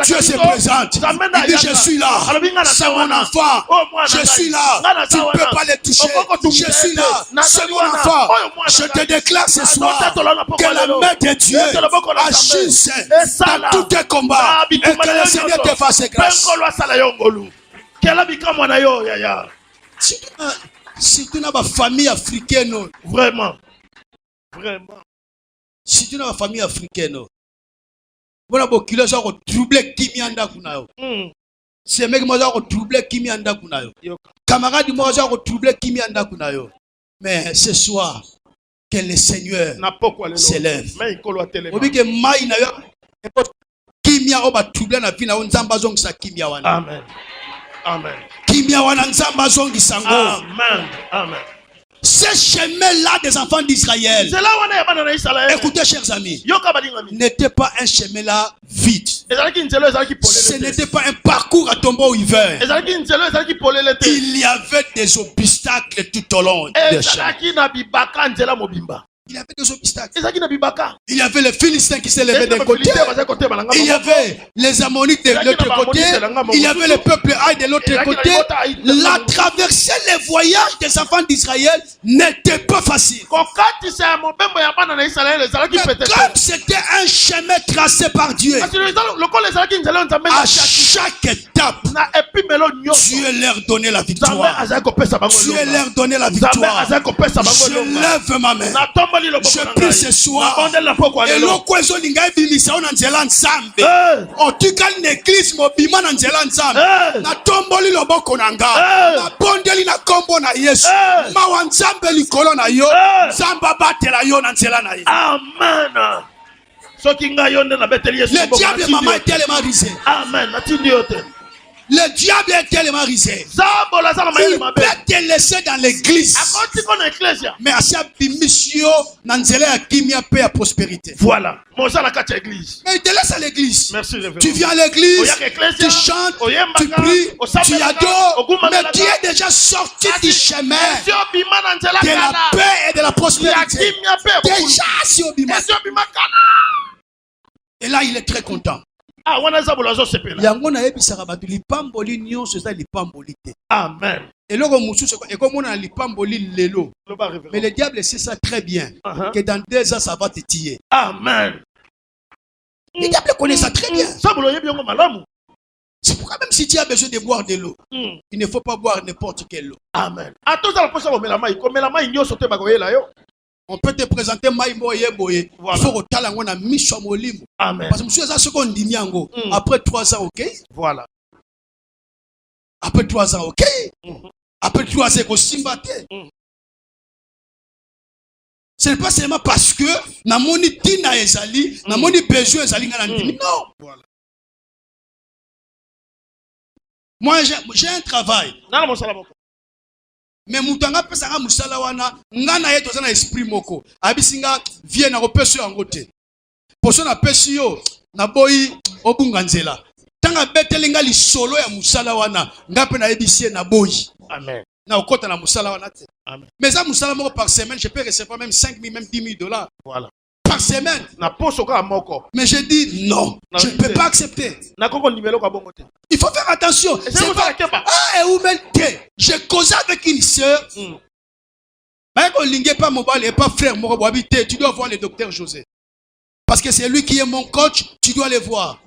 Dieu se présente. Il dit, je suis là. C'est mon enfant. Je suis là. Tu ne peux pas les toucher. Je suis là. C'est mon enfant. Je te déclare ce soir que la main de Dieu agisse dans tous tes combats et que le Seigneur te fasse grâce. Si tu n'as pas de famille africaine, Vraiment. Vraiment. si tu n'as pas de famille africaine, voilà beaucoup de gens qui ont troublé qui m'yanda kunayo. C'est mec moi qui ont troublé qui m'yanda kunayo. Camarade moi qui ont troublé qui m'yanda kunayo. Mais ce soir, que le Seigneur s'élève. Obi que mai na yo kimia oba troublé na vie na nzamba zongisa kimia wana. Amen. Amen. Kimia wana nzamba zongisa ngo. Amen. Amen. Ce chemin-là des enfants d'Israël, écoutez chers amis, n'était pas un chemin-là vide. Ce n'était pas un parcours à tombeau hiver. Il y avait des obstacles tout au long du chemin. Il y avait des obstacles. Il y avait les Philistins qui se levaient d'un côté. Il y avait les Ammonites de l'autre côté. Il y avait le peuple Haï de l'autre côté. La traversée, les voyages des enfants d'Israël n'était pas facile. Mais comme c'était un chemin tracé par Dieu, à chaque étape, Dieu leur donnait la victoire. Dieu leur donnait la victoire. Je lève ma main. Je prie ce soir. Et l'oko ezo linga ebimisa ona nzela nzambe. Otika l'église mobima na nzela nzambe. Na tomboli loboko na nga. Na bondeli na kombo na Yesu. Mawa nzambe likolo na yo. Nzamba batela yo na nzela na ye. Amen. Le diable maman est tellement risé. Amen. Le diable est tellement risé. Il peut te laisser dans l'église. Mais à sa mission, Nanzela a kimia paix à prospérité. Voilà. Mais il te laisse à l'église. Merci, tu viens à l'église, tu chantes, tu pries, tu adores. Mais tu es déjà sorti du chemin de la paix et de la prospérité. Déjà, si Obima. Et là, il est très content. Yango na ebisaka batu lipamboli nyonso eza lipamboli te. Amen. Eloko mususu ekomona lipamboli lelo. Mais le diable sait ça très bien que dans 2 ans ça va te tuer. Amen. Le diable connaît ça très bien. C'est pourquoi même si tu as besoin de boire de l'eau, il ne faut pas boire n'importe quelle eau. Amen. On peut te présenter Maïmo Yeboye. Il faut que tu aies un mission molimo. Amen. Parce que monsieur ça ce qu'on dit niango. Après 3 ans, ok? Voilà. Après 3 ans, ok? Après 3 ans, c'est simbate. Ce n'est pas seulement parce que na moni tina ezali, na moni besoin ezali ngana ndimi. Non. Voilà. Moi j'ai un travail. Mais mutanga pesa nga musala wana ngana yeto za na esprit moko abisinga vie na kopeso yango te poso na pesi yo na boyi obunga nzela tanga betelinga lisolo ya musala wana ngape na ebisie na boyi. Amen. Na okota na musala wana te. Amen. Mais ça musala moko par semaine je peux recevoir même 5 000 même 10 000 dollars. Voilà. Par semaine. Na poso ka moko. Mais je dis non, je ne peux pas accepter. Na koko nimelo ka bongo te. Il faut faire attention. C'est pas je cause avec une sœur. Pas frère, tu dois voir le docteur José. Parce que c'est lui qui est mon coach, tu dois le voir.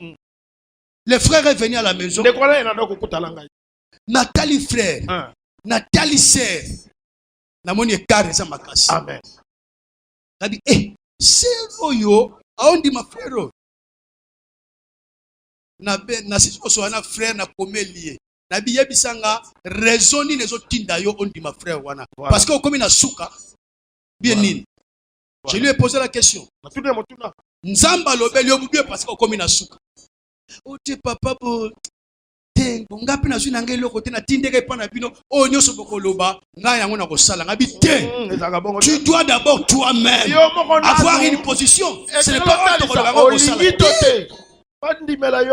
Le frère est venu à la maison. Nathalie frère. Nathalie sœur. Amen. C'est Oyo. On dit ma frère. Na sisi oso wana frère na komelié Nabi yebisanga raisonni les autres tinda yo on dit ma frère wana. Parce que comme na souka bien nini. Je lui ai posé la question. Nzamba lobeli obubie parce que comme na souka. O te papa bo te ngapi na zuna ngelo côté na tindeke pa na bino o nyoso bokoloba nga yango na kosala ngabi te. Tu dois d'abord toi-même avoir une position. Ce n'est pas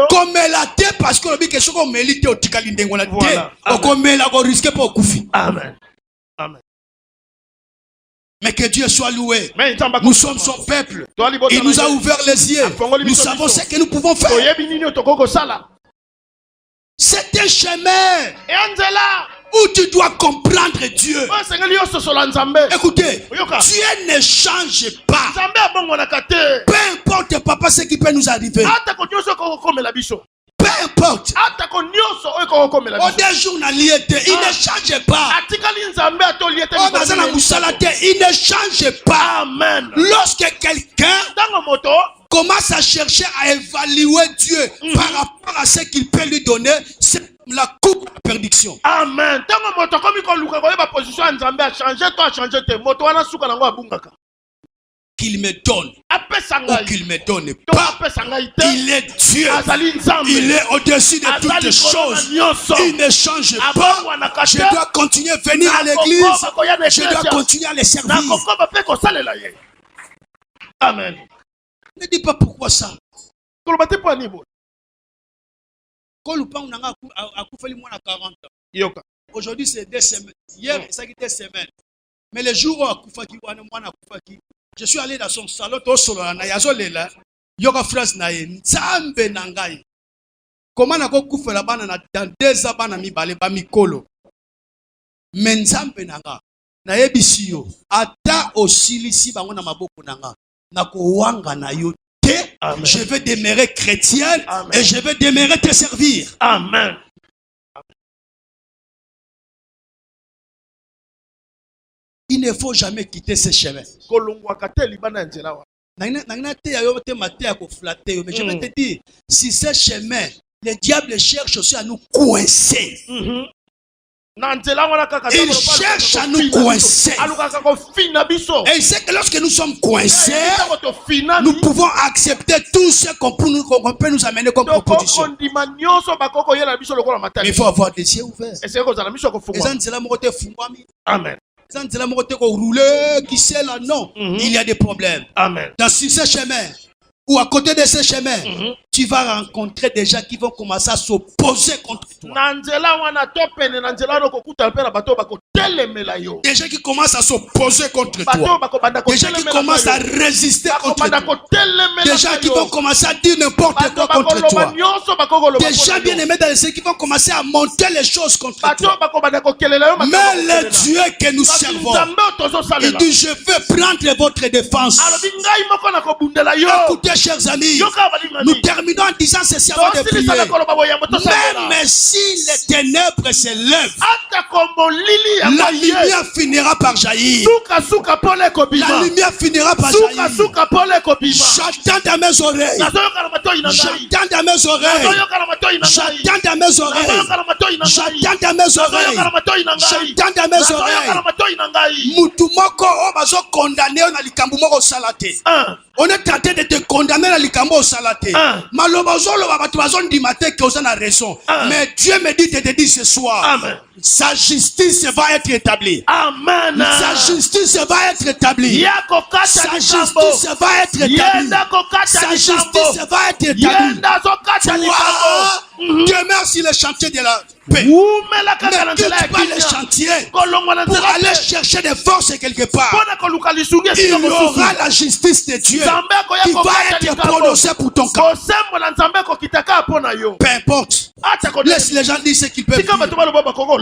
comme la tête parce que le question comme mélite au tikali ndengo la tête comme la ko risque pas kufi. Amen. Amen. Mais que Dieu soit loué. Nous sommes son peuple. Il nous a ouvert les yeux. Nous savons ce que nous pouvons faire. C'est un chemin où tu dois comprendre Dieu. Écoutez, Dieu ne change pas. Peu importe, papa, ce qui peut nous arriver. Peu importe. Il ne change pas. Il ne change pas. Amen. Lorsque quelqu'un commence à chercher à évaluer Dieu par rapport à ce qu'il peut lui donner, c'est la coupe de perdition. Amen. Qu'il me donne ou qu'il me donne pas, il est Dieu. Il est au-dessus de toutes les choses. Il ne change pas. Je dois continuer à venir à l'église. Je dois continuer à les servir. Amen. Ne dis pas pourquoi ça. Aujourd'hui c'est 2 semaines. Hier c'est 2 semaines. Mais les jours où je suis allé dans son salon, comment na kokufela bana dans 2 ans bana mibale ba mikolo. Mais nzambe nanga na yebisi yo ata osilisi bango na maboko nanga na kowanga na yo te. Je vais demeurer chrétien. Amen. Et je vais demeurer te servir. Amen. Il ne faut jamais quitter ce chemin. Mais je vais te dire, si ce chemin, le diable cherche aussi à nous coincer. Il cherche à nous coincer. Et il sait que lorsque nous sommes coincés, nous pouvons accepter tout ce qu'on peut nous amener comme proposition. Mais il faut avoir des yeux ouverts. Amen. Qui sait là, non, il y a des problèmes. Amen. Dans ce chemin ou à côté de ce chemin, tu vas rencontrer des gens qui vont commencer à s'opposer contre toi. Des gens qui commencent à s'opposer contre toi. Des gens qui commencent à résister contre toi. Des gens qui vont commencer à dire n'importe quoi contre toi. Des gens bien aimés dans le Seigneur qui vont commencer à monter les choses contre toi. Mais le Dieu que nous servons, il dit je veux prendre votre défense. Écoutez, chers amis, nous terminons en disant ceci avant de prier. Même si les ténèbres s'élèvent, la lumière finira par jaillir. La lumière finira par jaillir. J'attends dans mes oreilles. J'attends dans mes oreilles. J'attends dans mes oreilles. J'attends dans mes oreilles. J'attends dans mes oreilles. Mutumoko obazo condamné na likambo moko salate. On est tenté de te condamner à likambo salate. Malobozolo babatu bazon di matin que vous en avez raison. Mais Dieu me dit de te dire ce soir. Amen. Sa justice va être établie. Amen. Sa justice va être établie. Sa justice va être établie. Sa justice va être établie. Demeure sur le chantier de la paix. Ne quitte pas le chantier pour aller chercher des forces quelque part. Il y aura la justice de Dieu qui va être prononcée pour ton cas. Peu importe. Laisse les gens dire ce qu'ils peuvent dire.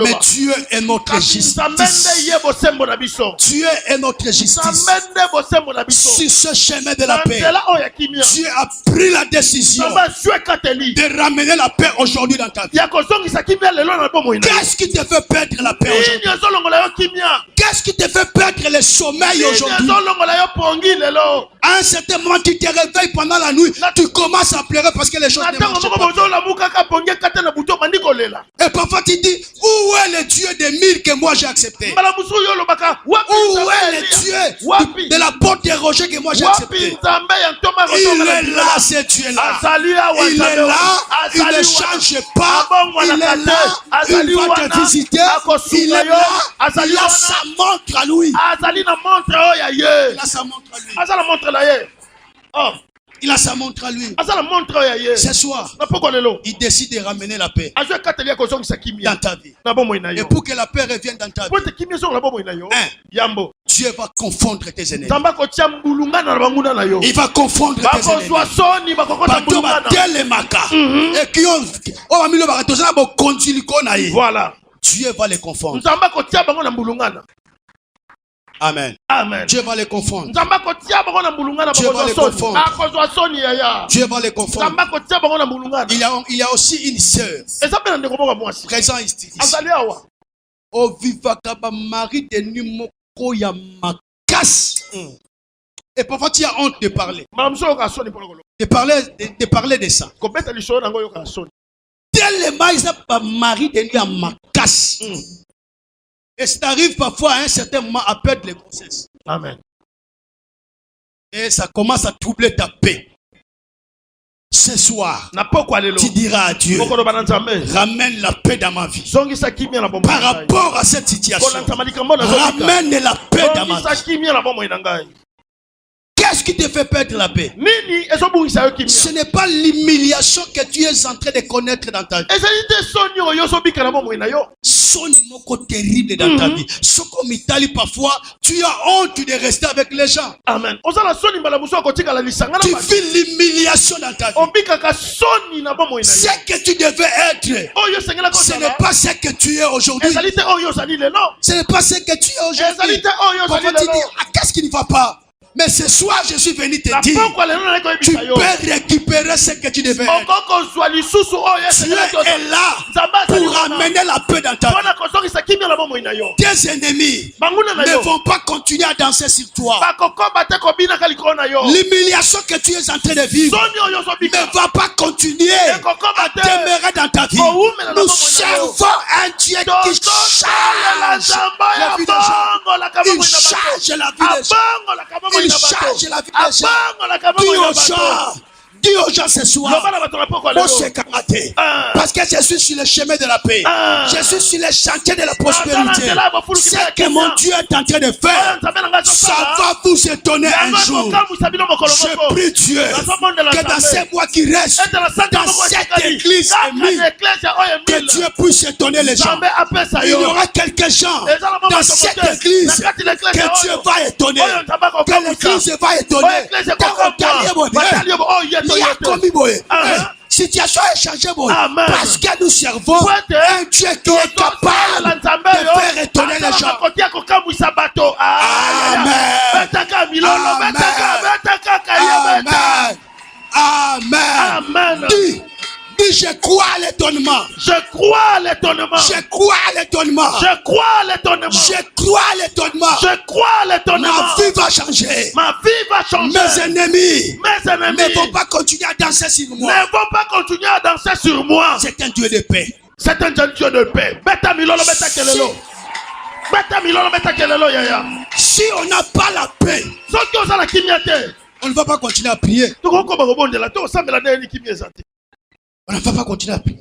Mais Dieu est notre justice. Dieu est notre justice. Sur ce chemin de la paix, Dieu a pris la décision de ramener la paix aujourd'hui dans ta vie. Qu'est-ce qui te fait perdre la paix aujourd'hui? Qu'est-ce qui te fait perdre le sommeil aujourd'hui? À un certain moment, tu te réveilles pendant la nuit, tu commences à pleurer parce que les choses ne marchent pas. Et parfois tu dis, où est le Dieu des 1000 que moi j'ai accepté? Où est le Dieu de la porte des rochers que moi j'ai accepté? Il est là, ce Dieu-là. Il est là, il ne change pas. Il est là, il va te visiter. Il est là, il a sa montre à lui. Il a sa montre à lui. Il a sa montre à lui. Ce soir, il décide de ramener la paix dans ta vie. Et pour que la paix revienne dans ta vie, Dieu va confondre tes ennemis. Il va confondre tes ennemis. Voilà. Dieu va les confondre. Amen. Amen. Dieu va les confondre. Dieu va les confondre. Dieu va les confondre. Il y a aussi une sœur présente ici. Oh vivaka ba mari de numoko ya makas. Et parfois tu as honte de parler. De parler de ça. Tellement ils ont pas mari de nuit à makas. Et ça arrive parfois à un certain moment à perdre les grossesses. Amen. Et ça commence à troubler ta paix. Ce soir, tu diras à Dieu, ramène la paix dans ma vie. Par rapport à cette situation, ramène la paix dans ma vie. Qu'est-ce qui te fait perdre la paix? Ce n'est pas l'humiliation que tu es en train de connaître dans ta vie. Son mot terrible dans ta vie. Ce comme Italie parfois, tu as honte de rester avec les gens. Amen. Tu vis l'humiliation dans ta vie. Ce que tu devais être, ce n'est pas ce que tu es aujourd'hui. Ce n'est pas ce que tu es aujourd'hui. Parfois tu dis, qu'est-ce qui ne va pas? Mais ce soir, je suis venu te dire, tu peux récupérer ce que tu devais être. Dieu est là pour ramener la paix dans ta vie. Tes ennemis ne vont pas continuer à danser sur toi. L'humiliation que tu es en train de vivre ne va pas continuer à demeurer dans ta vie. Nous servons un Dieu qui change la vie des gens. Il change la vie des gens. Il change la vie des gens. Dis aux gens ce soir, parce que je suis sur le chemin de la paix. Je suis sur le chantier de la prospérité. Ce que mon Dieu est en train de faire, ça va vous étonner un jour. Je prie Dieu que dans ces mois qui restent, dans cette église que Dieu puisse étonner les gens. Il y aura quelques gens dans cette église que Dieu va étonner. Que l'église va étonner. Situation est changée, parce que nous servons un Dieu qui est capable de faire étonner les gens. Amen. Dis, je crois à l'étonnement. Je crois à l'étonnement. Je crois à l'étonnement. Je crois à l'étonnement. Je crois à l'étonnement. Je crois à l'étonnement. Ma vie va changer. Ma vie va changer. Mes ennemis ne vont pas continuer à danser sur moi. Ne vont pas continuer à danser sur moi. C'est un Dieu de paix. C'est un Dieu de paix. Si on n'a pas la paix, on ne va pas continuer à prier. On ne va pas continuer à prier.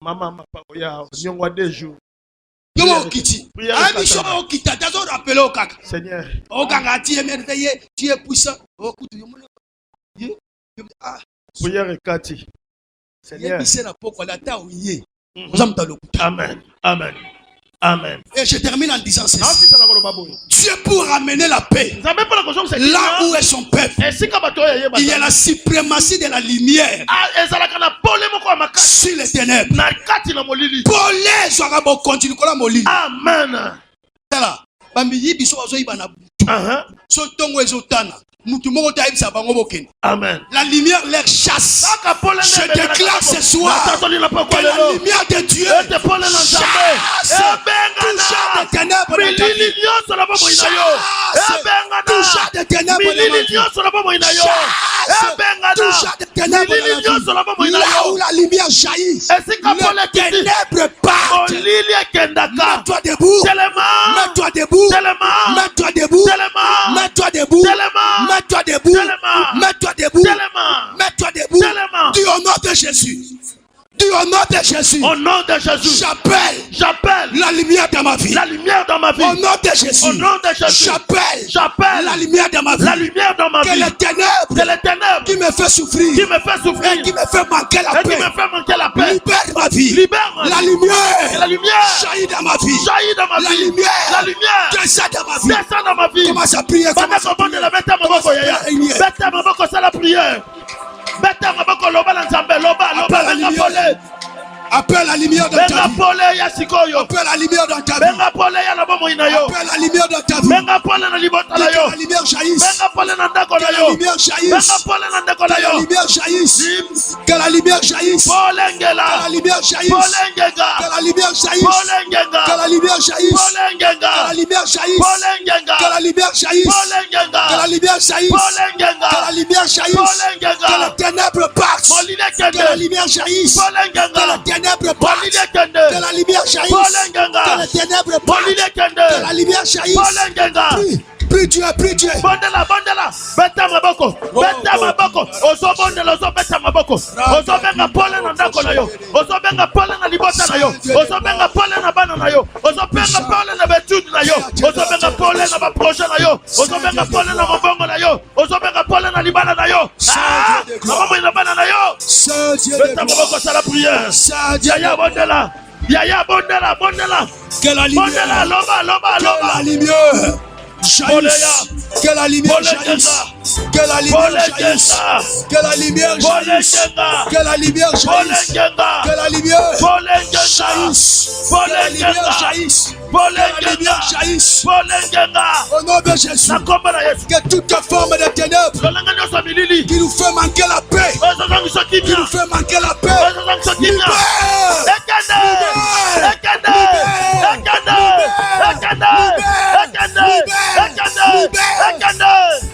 Maman, Seigneur, tu es puissant. Seigneur. Amen. Amen. Amen. Et je termine en disant ceci. Dieu pour ramener la paix là où est son peuple, il y a la suprématie de la lumière sur les ténèbres. Amen. Amen. La lumière les chasse. Je déclare ce soir que la lumière de Dieu chasse tout genre de ténèbres dans ta vie. Tout genre de ténèbres dans ta vie. Tout genre de ténèbres dans ta vie. Là où la lumière jaillit, les ténèbres partent. Mets-toi debout. Mets-toi debout. Mets-toi debout. Mets-toi debout. Mets-toi debout. Mets-toi debout. Mets-toi debout. Dis au nom de Jésus. Dis au nom de Jésus. Au nom de Jésus. J'appelle la lumière dans ma vie. La lumière dans ma vie. Au nom de Jésus. Au nom de Jésus. J'appelle la lumière dans ma vie. La lumière dans ma vie. Que les ténèbres qui me fait souffrir. Qui me fait souffrir. Et qui me fait manquer la paix. Qui me fait manquer la paix. Libère ma vie. Libère ma vie. La lumière. La lumière. Jaillit dans ma vie. Jaillit dans ma vie. La lumière. La lumière. Descend dans ma vie. Descend dans ma vie. Commence à prier. Commence à prier. Bête ma boko, c'est la prière. Bête ma boko, loba l'ensemble. Loba. Appelle la lumière dans ta vie. Appelle la lumière dans ta vie. Appelle la lumière dans ta vie. Que la lumière jaillisse. Que la lumière jaillisse. Que la lumière jaillisse. Que la lumière jaillisse. Que la lumière jaillisse. Que la lumière jaillisse. Que la lumière jaillisse. Que la lumière jaillisse. Que la lumière jaillisse. Que la lumière jaillisse. Que la lumière jaillisse. Que les ténèbres partent. Que la lumière jaillisse. Que les ténèbres partent. Que la lumière jaillisse. Que les ténèbres partent. Que la lumière jaillisse. Prie Dieu. Bondela. Beta maboko. Ozo bondela, ozo beta maboko. Ozo benga pole na ndako na yo. Ozo benga pole na libota na yo. Ozo benga pole na bana na yo. Ozo benga pole na betude na yo. Ozo benga pole na ba projet na yo. Ozo benga pole na mabongo na yo. Ozo benga pole na libana na yo. Mama na bana na yo. Beta maboko c'est la prière. Yaya bondela. Que la lumière. Loba. La lumière. Que la lumière jaillisse. Que la lumière jaillisse. Que la lumière jaillisse. Que la lumière jaillisse. Que la lumière jaillisse. Que la lumière jaillisse. Que la lumière jaillisse. Au nom de Jésus. Que toute forme de ténèbres qui nous fait manquer la paix. Qui nous fait manquer la paix.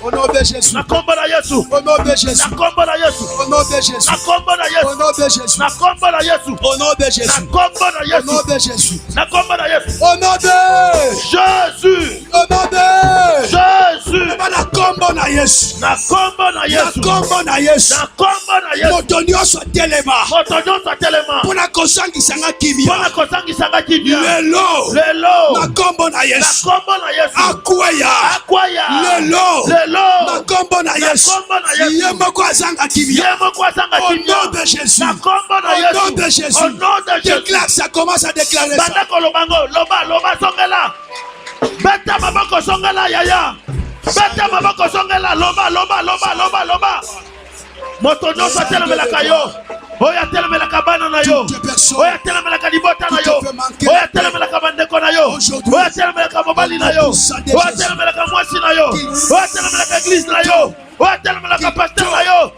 Au nom de Jésus. Au nom de Jésus. Au nom de Jésus. Au nom de Jésus. Au nom de Jésus. Au nom de Jésus. Au nom de Jésus. Au nom de Jésus. Na kombo na Yesu. Na kombo na Yesu. Na kombo na Yesu. Na kombo na Yesu. Moto nyonso telema. Moto nyonso telema. Pona kosangisanga kimia. Pona kosangisanga kimia. Lelo. Na kombo na Yesu. Na kombo na Yesu. Akwaya. Lelo. Na kombo na Yesu. Yemoko azanga kimia. Au nom de Jésus. Na kombo na Yesu. Au nom de Jésus. Au nom de Jésus. Déclare ça, commence à déclarer ça. Banda kolobango, loba songela. Beta maboko songela yaya. Beta maboko songela loba. Moto nyonso atelemelaka yo. Oyo atelemelaka bana na yo. Oyo atelemelaka libota na yo. Oyo atelemelaka bandeko na yo. Oyo atelemelaka mobali na yo. Oyo atelemelaka mwasi na yo. Oyo atelemelaka église na yo. Oyo atelemelaka pasteur na yo.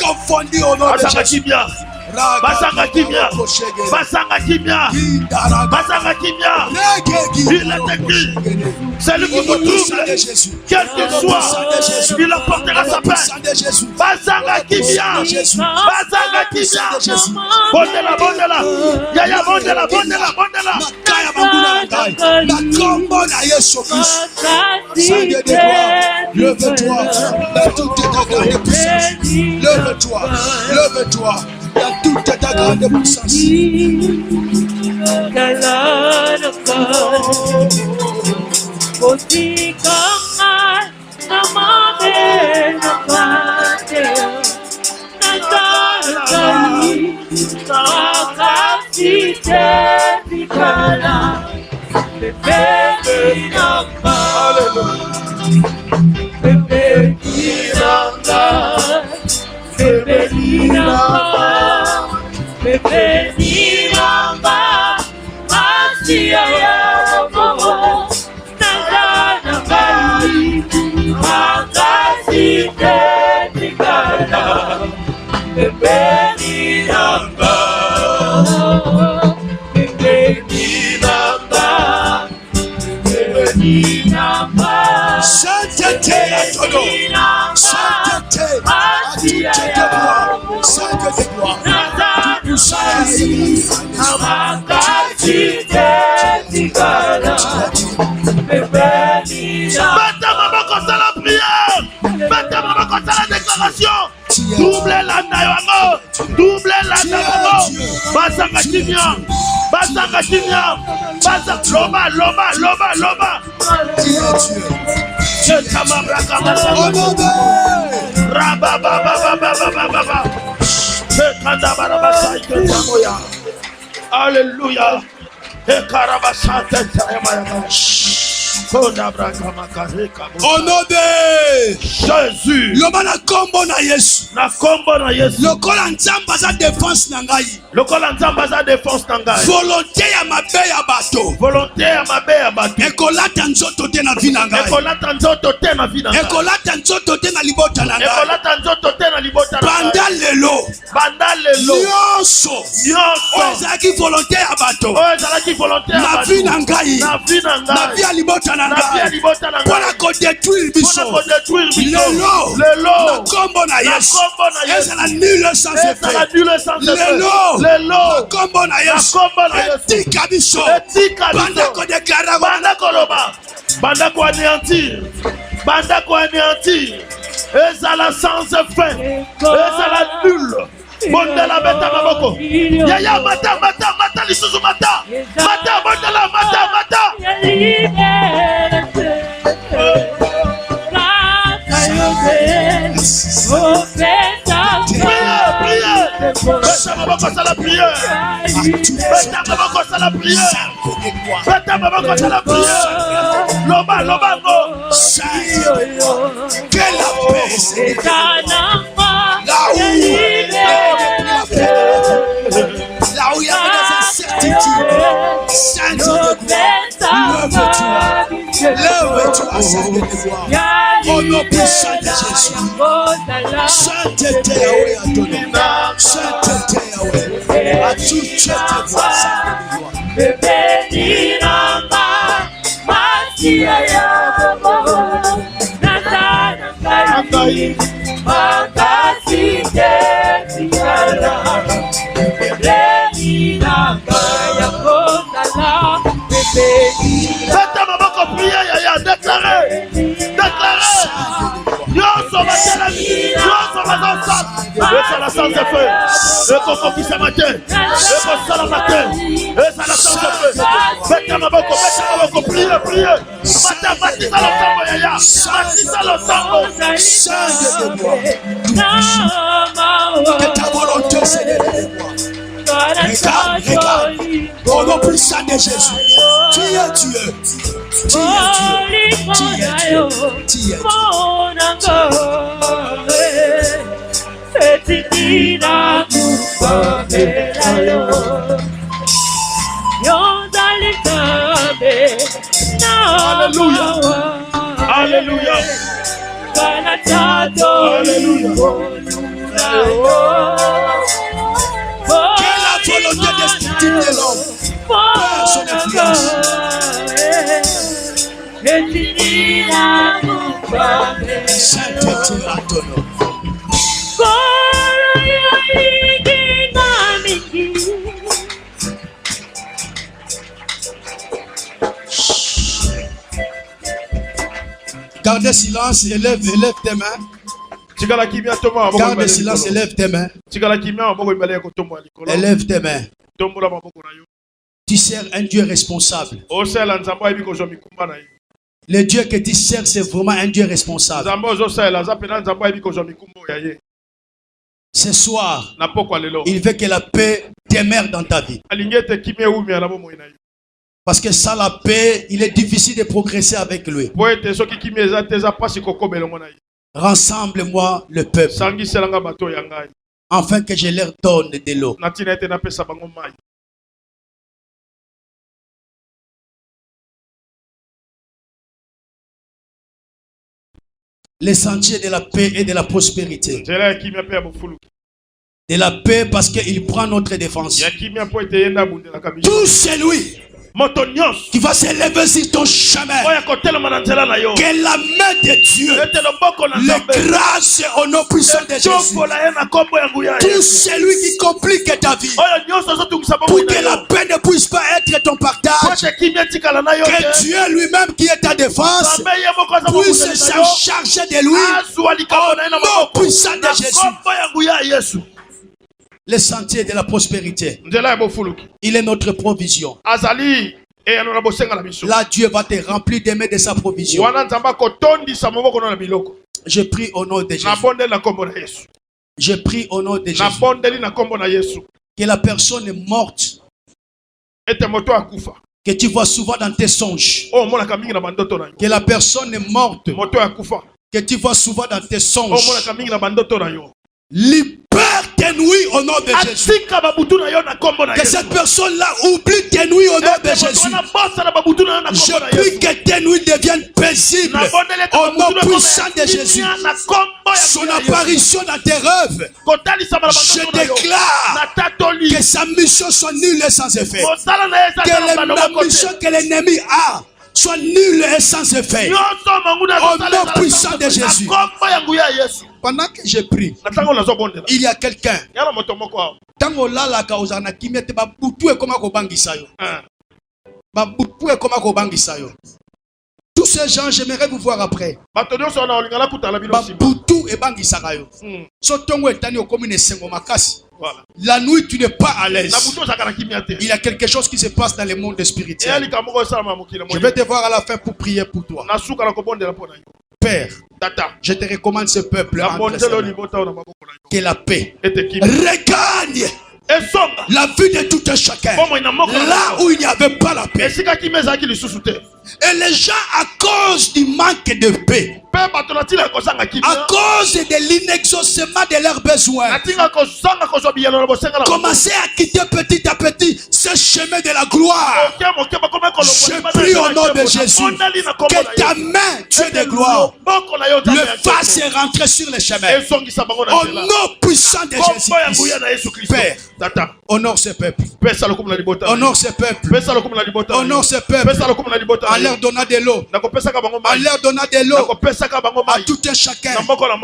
Confondu au nom de Jésus. Basanga kimia. Il est écrit. Celui qui vous trouble, quel qu'il soit, il apportera sa paix. Basanga kimia. Bondela. Yaya bondela. La combo na Yesu Christ. Seigneur de gloire, lève-toi. Dans toute ta grande puissance. Lève-toi. Dans toute ta grande puissance. Bebe Sainteté à ton nom. Sainteté à toutes tes gloires. Sainteté de gloire. Tout ça la prière. La déclaration. Doublez la naïwango. Doublez la naïwango. Basanga Kimia. Basanga Kimia. Basanga Loba. Loba. Dieu. Au nom de Alléluia. au nom de Jésus. Loba na kombo na Yesu. Na kombo na Yesu. Lokola nzamba za défense na ngai. Lokola nzamba za défense na ngai. Volonté ya mabe ya bato. Volonté ya mabe ya bato. Ekolata nzoto te na vie na ngai. Ekolata nzoto te na vie na ngai. Ekolata nzoto te na libota na ngai. Ekolata nzoto te na libota na ngai. Banda lelo. Nyonso. Oyo ezalaki volonté ya bato. Oyo ezalaki volonté ya bato. Na vie na ngai. Na vie na ngai. Na vie ya libota na Na vie ya ngai. libota na ngai. Pona ko détruire biso. Pona ko détruire biso. Lelo. Lelo. Na kombo na Yesu. Na kombo na Yesu. Ezala nul sans effet. Ezala nul sans effet. Lelo. Lelo. Na kombo na Yesu. Na kombo na Yesu. Etika biso. Etika biso. Banda ko déclarer. Banda koloba. Banda ko anéantir. Banda ko anéantir. Ezala sans effet. Ezala nul. Bondela beta maboko. Yaya mata lisusu mata. Mata bondela mata. Priez. Beta maboko sala prière. Beta maboko sala prière. Beta maboko sala prière. Loba go. Que la paix. Là où il y avait des incertitudes, sainteté, lève-toi, Seigneur de gloire. Au nom puissant de Jésus. Sainteté, Yahweh, à ton nom. Sainteté, Yahweh, à toutes tes voix, Seigneur de Beta maboko prière yaya déclarer. Nyonso batelami, nyonso bazosala. Ezala sans effet. Ekokokisa matin. Ekosala matin. Ezala sans effet. Beta maboko prière. Batisa losambo yaya. Batisa losambo. Seigneur de gloire. Que ta volonté, Seigneur de gloire. Regarde. Au nom puissant de Jésus. Tu es Dieu. Tu es Dieu. Alléluia. Que la volonté destructive de l'homme perd son influence. Sainteté à ton nom. Gardez silence, élève tes mains. Garde silence, élève tes mains. Élève tes mains. Tu sers un Dieu responsable. Le Dieu que tu sers, c'est vraiment un Dieu responsable. Ce soir, il veut que la paix demeure dans ta vie. Parce que sans la paix, il est difficile de progresser avec lui. Rassemble-moi le peuple, afin que je leur donne de l'eau. Les sentiers de la paix et de la prospérité. De la paix parce qu'il prend notre défense. Tout c'est lui qui va s'élever sur ton chemin. Que la main de Dieu, les grâces au nom puissant de Jésus, tout celui qui complique ta vie, pour que la paix ne puisse pas être ton partage, que Dieu lui-même qui est ta défense puisse s'en charger de lui au nom puissant de Jésus. Le sentier de la prospérité, il est notre provision. Là, Dieu va te remplir des mains de sa provision. Je prie au nom de Jésus. Je prie au nom de Jésus. Que la personne est morte, que tu vois souvent dans tes songes. Que la personne est morte, que tu vois souvent dans tes songes. Libère tes nuits au nom de Jésus. Que cette personne-là oublie tes nuits au nom de Jésus. Je prie que tes nuits deviennent paisibles au nom puissant de Jésus. Son apparition dans tes rêves, je déclare que sa mission soit nulle et sans effet. Que la mission que l'ennemi a soit nulle et sans effet. Au nom puissant de Jésus. Pendant que je prie, il y a quelqu'un. Tango lala ka ozana kimete ba butu e koma ko bangisa yo. Ba butu e koma ko bangisa yo. Tous ces gens, j'aimerais vous voir après. Ba butu e bangisa yo. So tongo etani okomine sengo makasi. Voilà. La nuit, tu n'es pas à l'aise. Il y a quelque chose qui se passe dans le monde spirituel. Je vais te voir à la fin pour prier pour toi. Père, je te recommande ce peuple. Que la paix regagne la vie de tout un chacun. Là où il n'y avait pas la paix. Et les gens, à cause du manque de paix, à cause de l'inexaucement de leurs besoins, commencez à quitter petit à petit ce chemin de la gloire. Je prie au nom de Jésus que ta main, Dieu de gloire, le fasse rentrer sur le chemin. Au nom puissant de Jésus. Père, honore ce peuple. Honore ce peuple. Honore ce peuple. En leur donnant de l'eau. En leur donnant de l'eau. À tout un chacun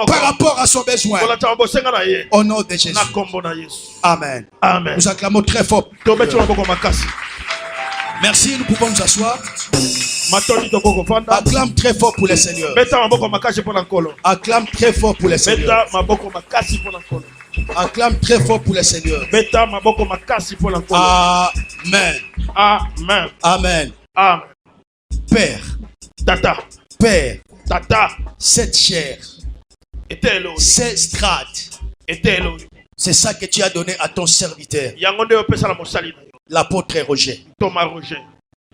par rapport à son besoin. Au nom de Jésus. Amen. Amen. Nous acclamons très fort. Merci, nous pouvons nous asseoir. Acclame très fort pour le Seigneur. Acclame très fort pour le Seigneur. Acclame très fort pour le Seigneur. Amen. Amen. Amen. Amen. Père. Tata. Père. Tata. Cette chair. Ces strates. C'est ça que tu as donné à ton serviteur. L'apôtre Roger.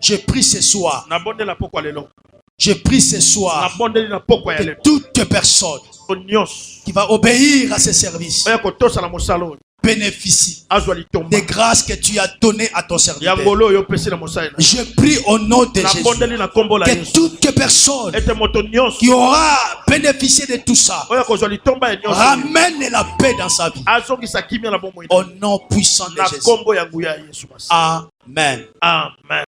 Je prie ce soir. Je prie ce soir que toute personne qui va obéir à ce service bénéficie des grâces que tu as données à ton serviteur. Je prie au nom de Jésus que toute personne qui aura bénéficié de tout ça ramène la paix dans sa vie. Au nom puissant de Jésus. Amen. Amen.